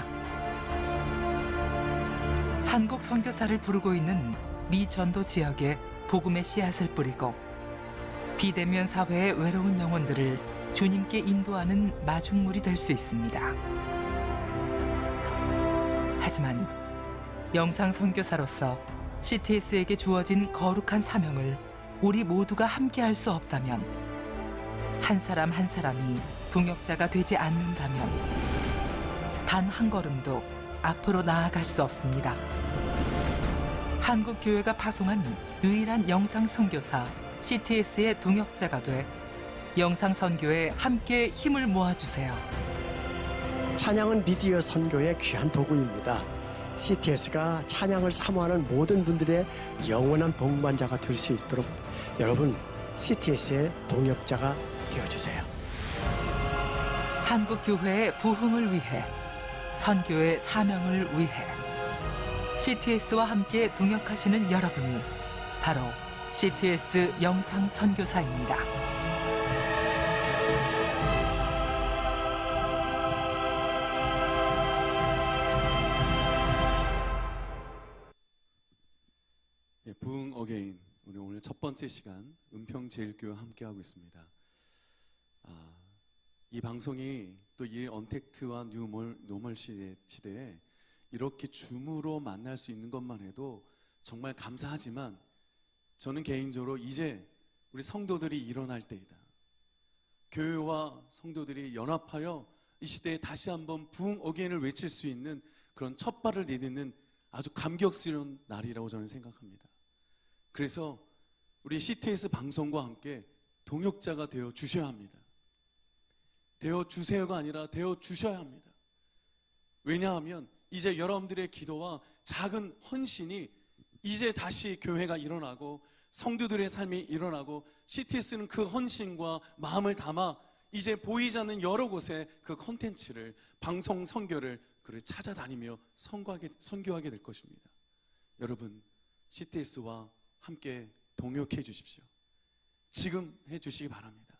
한국 선교사를 부르고 있는 미 전도 지역에 복음의 씨앗을 뿌리고 비대면 사회의 외로운 영혼들을 주님께 인도하는 마중물이 될 수 있습니다. 하지만 영상 선교사로서 CTS에게 주어진 거룩한 사명을 우리 모두가 함께할 수 없다면, 한 사람 한 사람이 동역자가 되지 않는다면 단 한 걸음도 앞으로 나아갈 수 없습니다. 한국교회가 파송한 유일한 영상 선교사 CTS의 동역자가 돼 영상 선교에 함께 힘을 모아주세요. 찬양은 미디어 선교의 귀한 도구입니다. CTS가 찬양을 사모하는 모든 분들의 영원한 동반자가 될 수 있도록 여러분 CTS의 동역자가 되어주세요. 한국교회의 부흥을 위해, 선교의 사명을 위해 CTS와 함께 동역하시는 여러분이 바로 CTS 영상 선교사입니다. 예, 부흥 어게인, 우리 오늘 첫 번째 시간 은평제일교회와 함께하고 있습니다. 이 방송이 또 이 언택트와 노멀 시대에 이렇게 줌으로 만날 수 있는 것만 해도 정말 감사하지만, 저는 개인적으로 이제 우리 성도들이 일어날 때이다. 교회와 성도들이 연합하여 이 시대에 다시 한번 부흥 어게인을 외칠 수 있는 그런 첫 발을 내딛는 아주 감격스러운 날이라고 저는 생각합니다. 그래서 우리 CTS 방송과 함께 동역자가 되어 주셔야 합니다. 되어 주세요가 아니라 되어 주셔야 합니다. 왜냐하면 이제 여러분들의 기도와 작은 헌신이 이제 다시 교회가 일어나고 성도들의 삶이 일어나고, CTS는 그 헌신과 마음을 담아 이제 보이지 않는 여러 곳에 그 콘텐츠를, 방송 선교를 찾아다니며 선교하게 될 것입니다. 여러분, CTS와 함께 동역해 주십시오. 지금 해 주시기 바랍니다.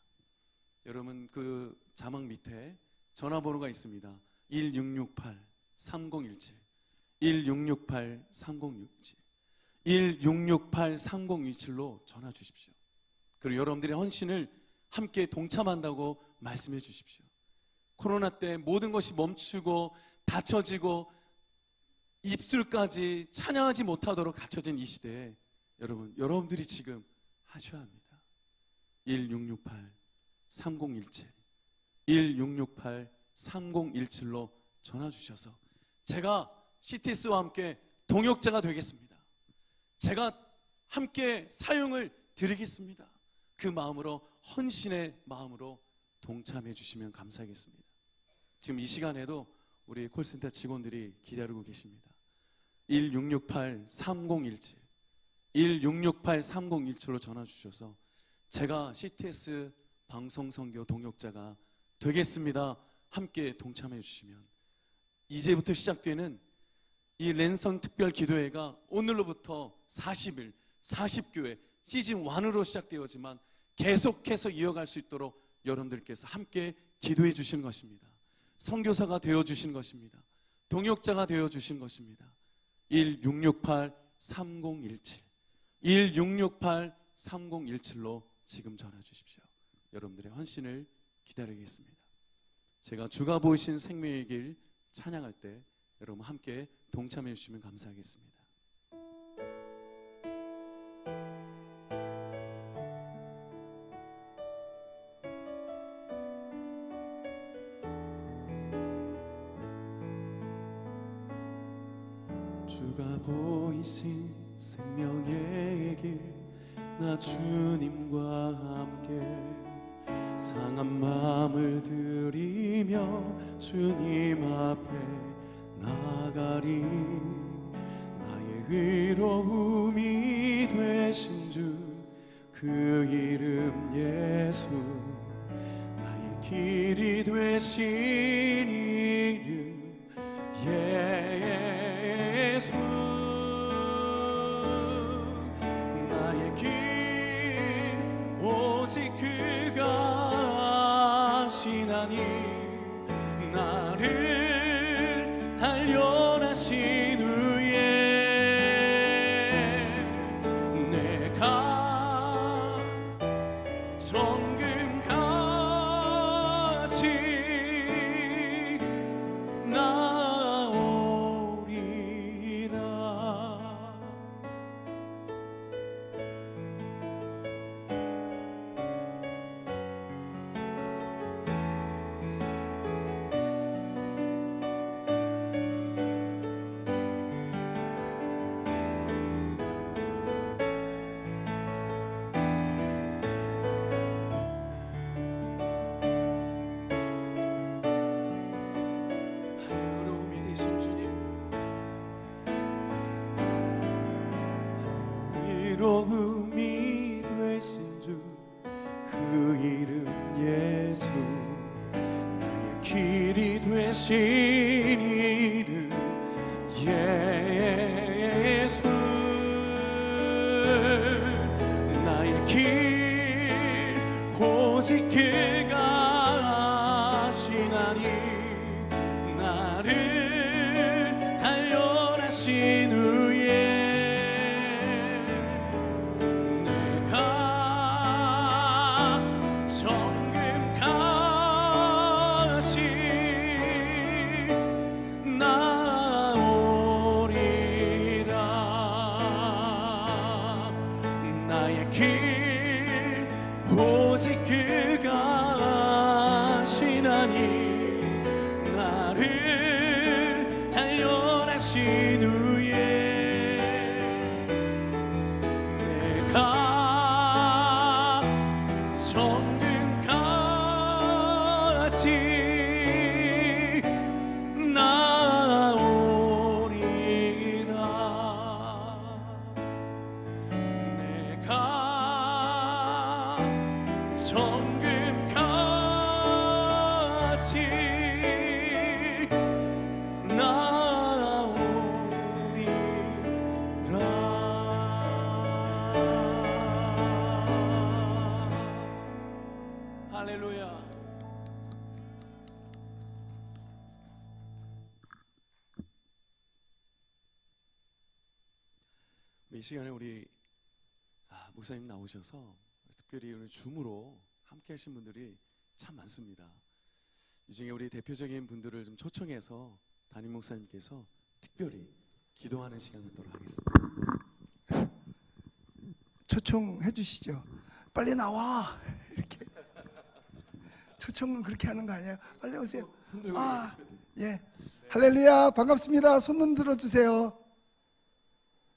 여러분, 그 자막 밑에 전화번호가 있습니다. 1668-3017 1668-3067 1668-3017로 전화 주십시오. 그리고 여러분들의 헌신을 함께 동참한다고 말씀해 주십시오. 코로나 때 모든 것이 멈추고 닫혀지고 입술까지 찬양하지 못하도록 갇혀진 이 시대에 여러분들이 지금 하셔야 합니다. 1668-3017 1668-3017로 전화 주셔서 제가 CTS와 함께 동역자가 되겠습니다. 제가 함께 사용을 드리겠습니다. 그 마음으로, 헌신의 마음으로 동참해 주시면 감사하겠습니다. 지금 이 시간에도 우리 콜센터 직원들이 기다리고 계십니다. 1668-3017 1668-3017로 전화 주셔서 제가 CTS 방송 선교 동역자가 되겠습니다. 함께 동참해 주시면 이제부터 시작되는 이 랜선 특별 기도회가 오늘로부터 40일 40교회 시즌 1으로 시작되었지만 계속해서 이어갈 수 있도록 여러분들께서 함께 기도해 주시는 것입니다. 선교사가 되어 주시는 것입니다. 동역자가 되어 주신 것입니다. 1668-3017 1668-3017로 지금 전화 주십시오. 여러분들의 헌신을 기다리겠습니다. 제가 주가 보이신 생명의 길 찬양할 때 여러분 함께 동참해 주시면 감사하겠습니다. 주가 보이신 생명의 길, 나 주님과 함께 상한 마음을 들이며 주님 앞에 나가리. 나의 의로움이 되신 주, 그 이름 예수, 나의 길이 되신 이름 예수. 나의 길 오직 그가 아시나니, 나를 단련하신 후에 내가 정금같이 나오리라. 의로움이 되신 주 그 이름 예수 나의 길이 되신 이름 예수 나의 길 오직 그가 하시나니 나를 단련하신 후에 내가 정금같이 나오리라 나의 길 오직 그가 하시나니 나를 단련하신 후에 내가 정금같이 나오리라 내가 정금같이 나오리라 할렐루야. 이 시간에 우리 목사님 나오셔서 특별히 오늘 줌으로 함께 하신 분들이 참 많습니다. 이 중에 우리 대표적인 분들을 좀 초청해서 담임 목사님께서 특별히 기도하는 시간을 갖도록 하겠습니다. 초청해 주시죠. 빨리 나와. 이렇게. 초청은 그렇게 하는 거 아니에요? 빨리 오세요. 예. 할렐루야. 반갑습니다. 손 흔들어 주세요.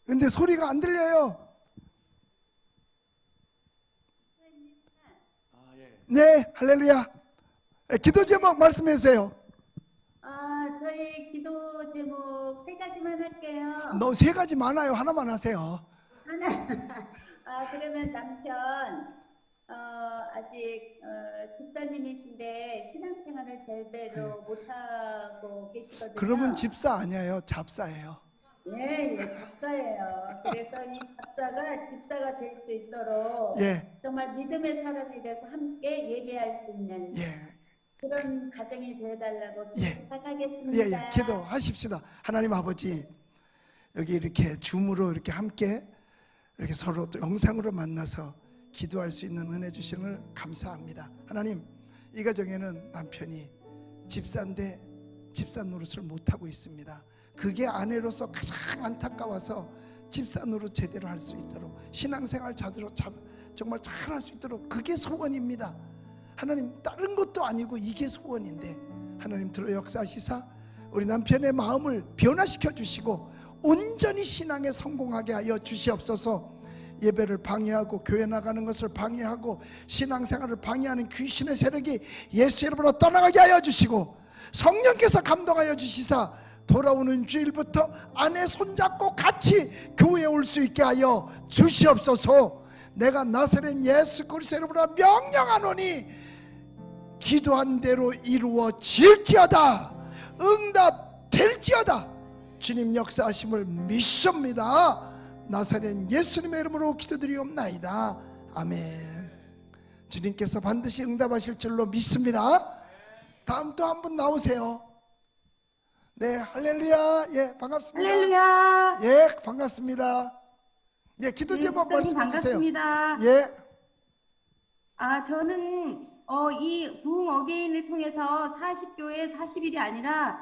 근데 소리가 안 들려요. 네, 할렐루야. 기도 제목 말씀해 주세요. 저희 기도 제목 3가지만 할게요. 너 3가지 많아요. 하나만 하세요. 하나. 그러면 남편 아직 집사님이신데 신앙생활을 제대로 못하고 계시거든요. 그러면 집사 아니에요. 잡사예요. 예, 잡사예요. 그래서 이 잡사가 집사가 될 수 있도록 정말 믿음의 사람이 돼서 함께 예배할 수 있는 그런 가정이 되어달라고 부탁하겠습니다. 기도하십시다. 하나님 아버지, 여기 이렇게 줌으로 이렇게 함께 이렇게 서로 또 영상으로 만나서 기도할 수 있는 은혜 주심을 감사합니다. 하나님, 이 가정에는 남편이 집사인데 집사 노릇을 못하고 있습니다. 그게 아내로서 가장 안타까워서 집사 노릇 제대로 할 수 있도록 신앙생활 정말 잘할 수 있도록 그게 소원입니다. 하나님, 다른 것도 아니고 이게 소원인데 하나님 들어 역사하시사 우리 남편의 마음을 변화시켜 주시고 온전히 신앙에 성공하게 하여 주시옵소서. 예배를 방해하고 교회 나가는 것을 방해하고 신앙생활을 방해하는 귀신의 세력이 예수 이름으로 떠나가게 하여 주시고 성령께서 감동하여 주시사 돌아오는 주일부터 아내 손잡고 같이 교회에 올 수 있게 하여 주시옵소서. 내가 나사렛 예수 그리스도 이름으로 명령하노니 기도한 대로 이루어질지어다. 응답될지어다. 주님 역사하심을 믿습니다. 나사렛 예수님의 이름으로 기도드리옵나이다. 아멘. 주님께서 반드시 응답하실 줄로 믿습니다. 다음 또 한 분 나오세요. 네, 할렐루야. 예, 반갑습니다. 할렐루야. 예, 반갑습니다. 예, 기도 제목 말씀해 주세요. 반갑습니다. 예. 저는 이 부흥 어게인을 통해서 40교회 40일이 아니라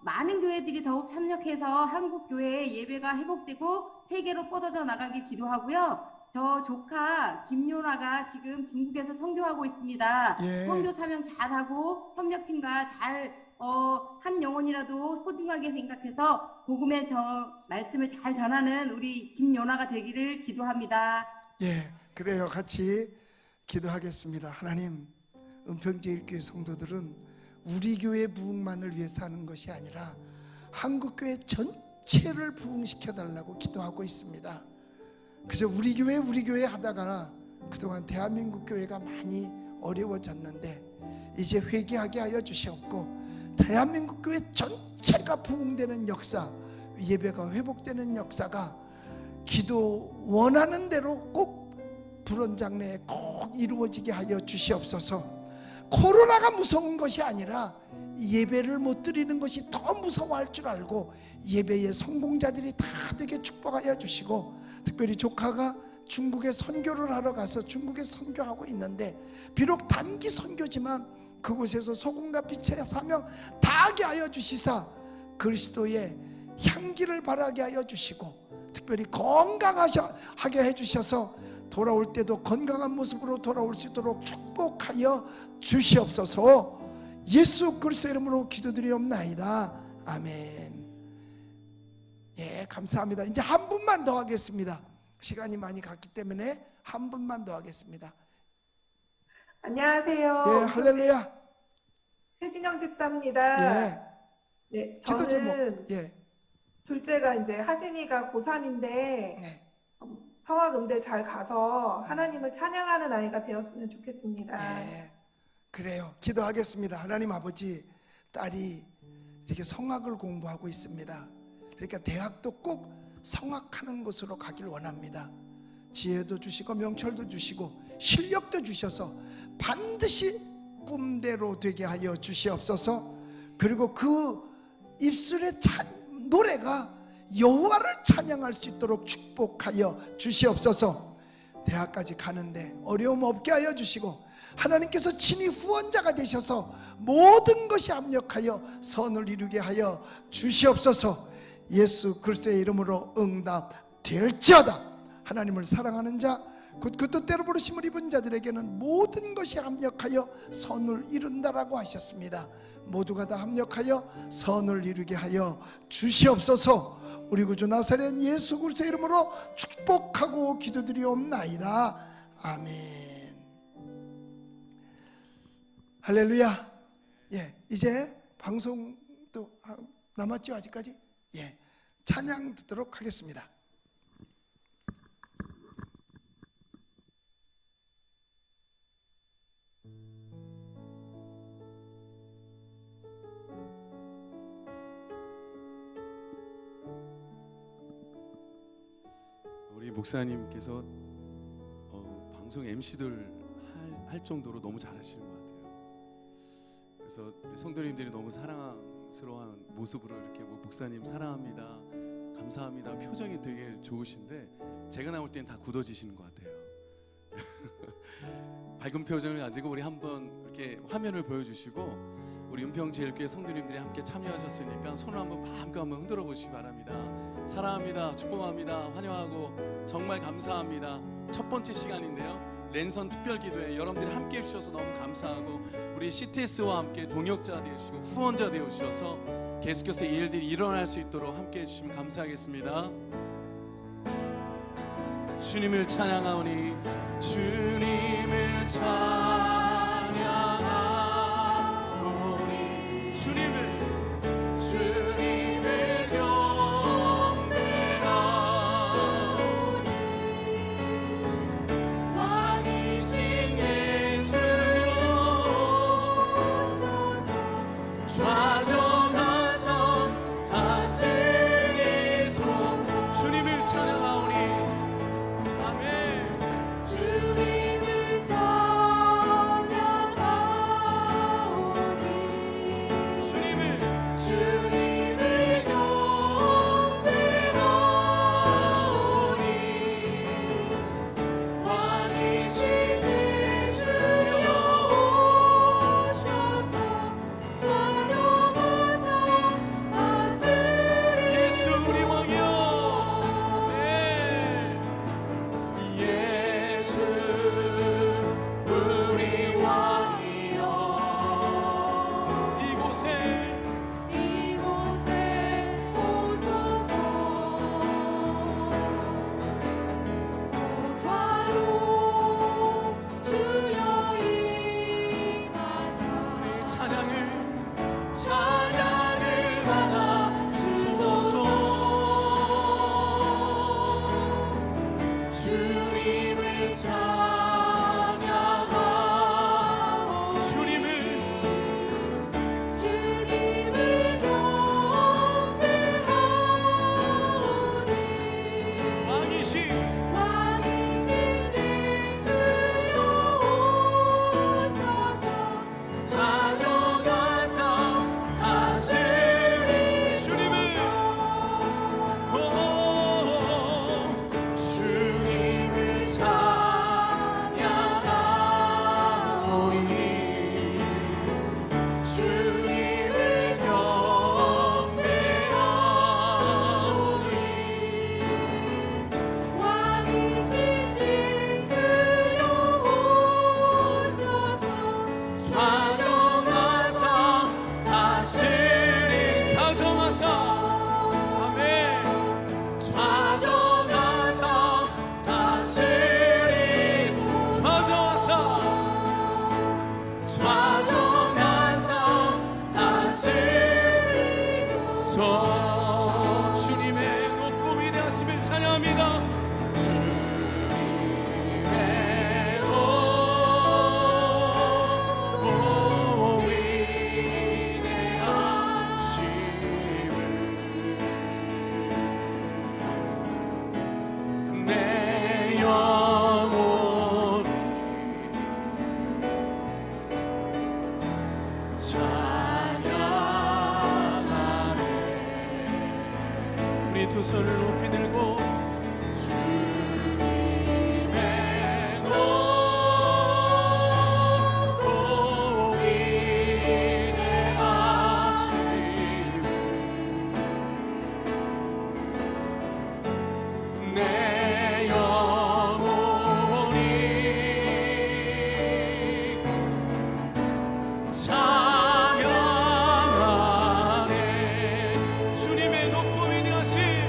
많은 교회들이 더욱 참여해서 한국 교회의 예배가 회복되고 세계로 뻗어져 나가길 기도하고요. 저 조카 김요나가 지금 중국에서 선교하고 있습니다. 선교 사명 잘하고 협력팀과 한 영혼이라도 소중하게 생각해서 복음의 말씀을 잘 전하는 우리 김요나가 되기를 기도합니다. 예, 그래요. 같이 기도하겠습니다. 하나님, 은평제일교회 성도들은 우리 교회 부흥만을 위해서 하는 것이 아니라 한국교회 전체를 부흥시켜달라고 기도하고 있습니다. 그래서 우리 교회 하다가 그동안 대한민국 교회가 많이 어려워졌는데 이제 회개하게 하여 주시옵고 대한민국 교회 전체가 부흥되는 역사, 예배가 회복되는 역사가 기도 원하는 대로 꼭 불원장내에 꼭 이루어지게 하여 주시옵소서. 코로나가 무서운 것이 아니라 예배를 못 드리는 것이 더 무서워할 줄 알고 예배의 성공자들이 다 되게 축복하여 주시고, 특별히 조카가 중국에 선교를 하러 가서 중국에 선교하고 있는데 비록 단기 선교지만 그곳에서 소금과 빛의 사명 다하게 하여 주시사 그리스도의 향기를 바라게 하여 주시고, 특별히 건강하게 해주셔서 돌아올 때도 건강한 모습으로 돌아올 수 있도록 축복하여 주시옵소서. 예수 그리스도 이름으로 기도드리옵나이다. 아멘. 예, 감사합니다. 이제 한 분만 더 하겠습니다. 시간이 많이 갔기 때문에 한 분만 더 하겠습니다. 안녕하세요. 예, 할렐루야. 최진영 집사입니다. 예. 네, 기도 제목. 저는 예. 둘째가 이제 하진이가 고3인데 성악음대 잘 가서 하나님을 찬양하는 아이가 되었으면 좋겠습니다. 예. 그래요. 기도하겠습니다. 하나님 아버지, 딸이 이렇게 성악을 공부하고 있습니다. 그러니까 대학도 꼭 성악하는 곳으로 가길 원합니다. 지혜도 주시고 명철도 주시고 실력도 주셔서 반드시 꿈대로 되게 하여 주시옵소서. 그리고 그 입술의 노래가 여호와를 찬양할 수 있도록 축복하여 주시옵소서. 대학까지 가는데 어려움 없게 하여 주시고 하나님께서 친히 후원자가 되셔서 모든 것이 합력하여 선을 이루게 하여 주시옵소서. 예수 그리스도의 이름으로 응답될지어다. 하나님을 사랑하는 자, 곧 그 뜻대로 부르심을 입은 자들에게는 모든 것이 합력하여 선을 이룬다라고 하셨습니다. 모두가 다 합력하여 선을 이루게 하여 주시옵소서. 우리 구주 나사렛 예수 그리스도의 이름으로 축복하고 기도드리옵나이다. 아멘. 할렐루야. 예, 이제 방송도 남았죠 아직까지? 예, 찬양 듣도록 하겠습니다. 우리 목사님께서 방송 MC들 할 정도로 너무 잘하시는 것 같아요. 그래서 우리 성도님들이 너무 사랑스러운 모습으로 이렇게 목사님 사랑합니다, 감사합니다 표정이 되게 좋으신데 제가 나올 땐 다 굳어지시는 것 같아요. 밝은 표정을 가지고 우리 한번 이렇게 화면을 보여주시고, 우리 은평제일교회 성도님들이 함께 참여하셨으니까 손을 한번 마음껏 한번 흔들어 보시기 바랍니다. 사랑합니다, 축복합니다, 환영하고 정말 감사합니다. 첫 번째 시간인데요, 랜선 특별기도회 여러분들이 함께 해주셔서 너무 감사하고, 우리 CTS와 함께 동역자 되시고 후원자 되어주셔서 계속해서 이 일들이 일어날 수 있도록 함께 해주시면 감사하겠습니다. 주님을 찬양하오니 주님을 찬양하오니 주님을 경배하오니 왕이신 예수여 좌정하사 다스리소서. 주님을 찬양하오니 주님을 찬양하오니 주님을 주님을 찬양하오 주님을 경배하오니 왕이신 예수여 오셔서 찾아가사 다스리 주님을 주님의 높음이 되었음을 찬양합니다. 주님의 높음이 되었음을 내 영혼이 우리 두 손을 높이 들고 주님의 높음이 되었음을 내 영혼이 찬양하네 주님의 높음이 되었음을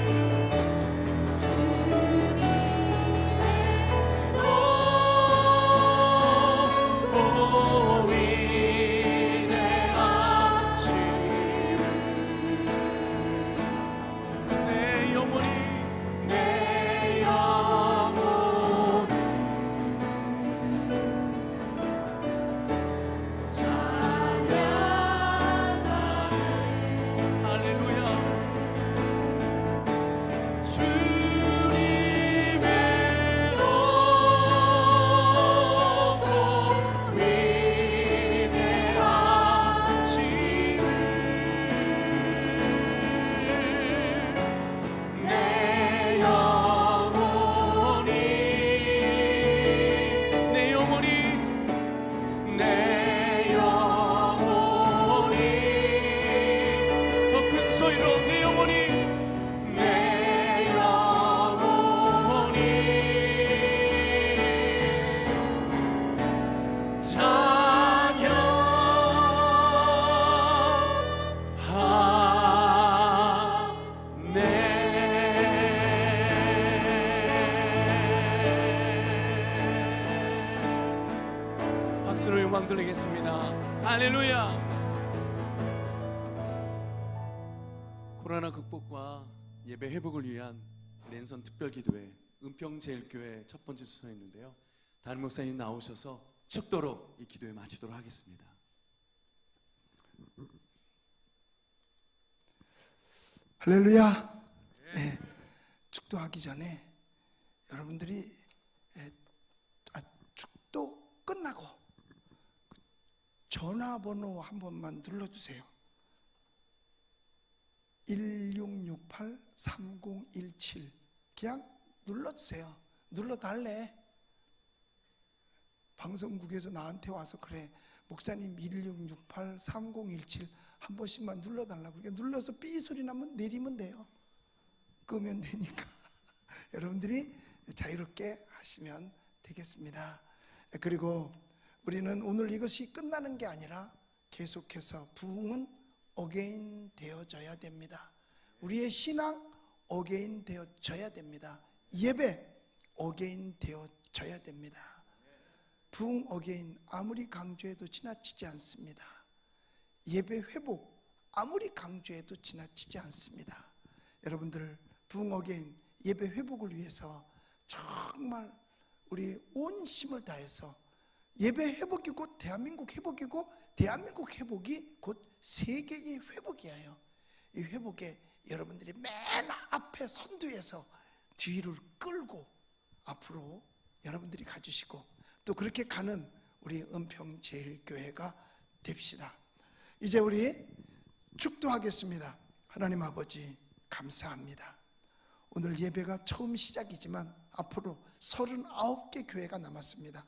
박수로 영광 돌리겠습니다. 할렐루야. 코로나 극복과 예배 회복을 위한 랜선 특별기도회 은평제일교회 첫 번째 수서였는데요. 담임 목사님 나오셔서 축도로 이 기도회 마치도록 하겠습니다. 할렐루야. 네, 축도하기 전에 여러분들이 축도 끝나고 전화번호 한 번만 눌러주세요. 1668-3017 그냥 눌러주세요. 눌러달래. 방송국에서 나한테 와서 그래, 목사님 1668-3017 한 번씩만 눌러달라고. 그러니까 눌러서 삐 소리 나면 내리면 돼요. 끄면 되니까 여러분들이 자유롭게 하시면 되겠습니다. 그리고 우리는 오늘 이것이 끝나는 게 아니라 계속해서 부흥은 어게인 되어져야 됩니다. 우리의 신앙 어게인 되어져야 됩니다. 예배 어게인 되어져야 됩니다. 부흥 어게인 아무리 강조해도 지나치지 않습니다. 예배 회복 아무리 강조해도 지나치지 않습니다. 여러분들 부흥 어게인 예배 회복을 위해서 정말 우리 온 힘을 다해서 예배 회복이 곧 대한민국 회복이고 대한민국 회복이 곧 세계의 회복이에요. 이 회복에 여러분들이 맨 앞에 선두에서 뒤를 끌고 앞으로 여러분들이 가주시고 또 그렇게 가는 우리 은평제일교회가 됩시다. 이제 우리 축도하겠습니다. 하나님 아버지 감사합니다. 오늘 예배가 처음 시작이지만 앞으로 39개 교회가 남았습니다.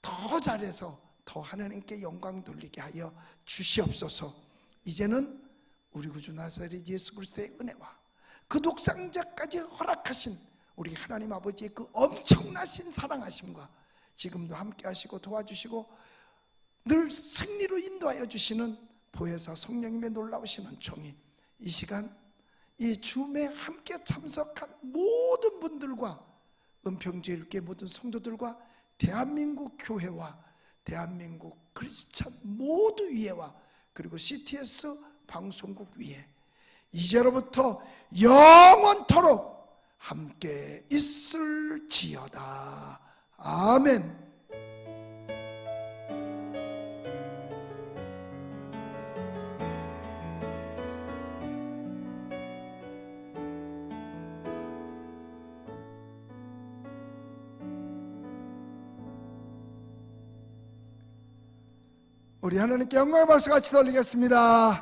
더 잘해서 더 하나님께 영광 돌리게 하여 주시옵소서. 이제는 우리 구주 나사렛 예수 그리스도의 은혜와 그 독생자까지 허락하신 우리 하나님 아버지의 그 엄청나신 사랑하심과 지금도 함께 하시고 도와주시고 늘 승리로 인도하여 주시는 보혜사 성령님의 놀라우신 은총이 이 시간 이 줌에 함께 참석한 모든 분들과 은평제일교회 모든 성도들과 대한민국 교회와 대한민국 크리스찬 모두 위에와 그리고 CTS 방송국 위에 이제로부터 영원토록 함께 있을지어다. 아멘. 우리 하나님께 영광의 박수 같이 돌리겠습니다.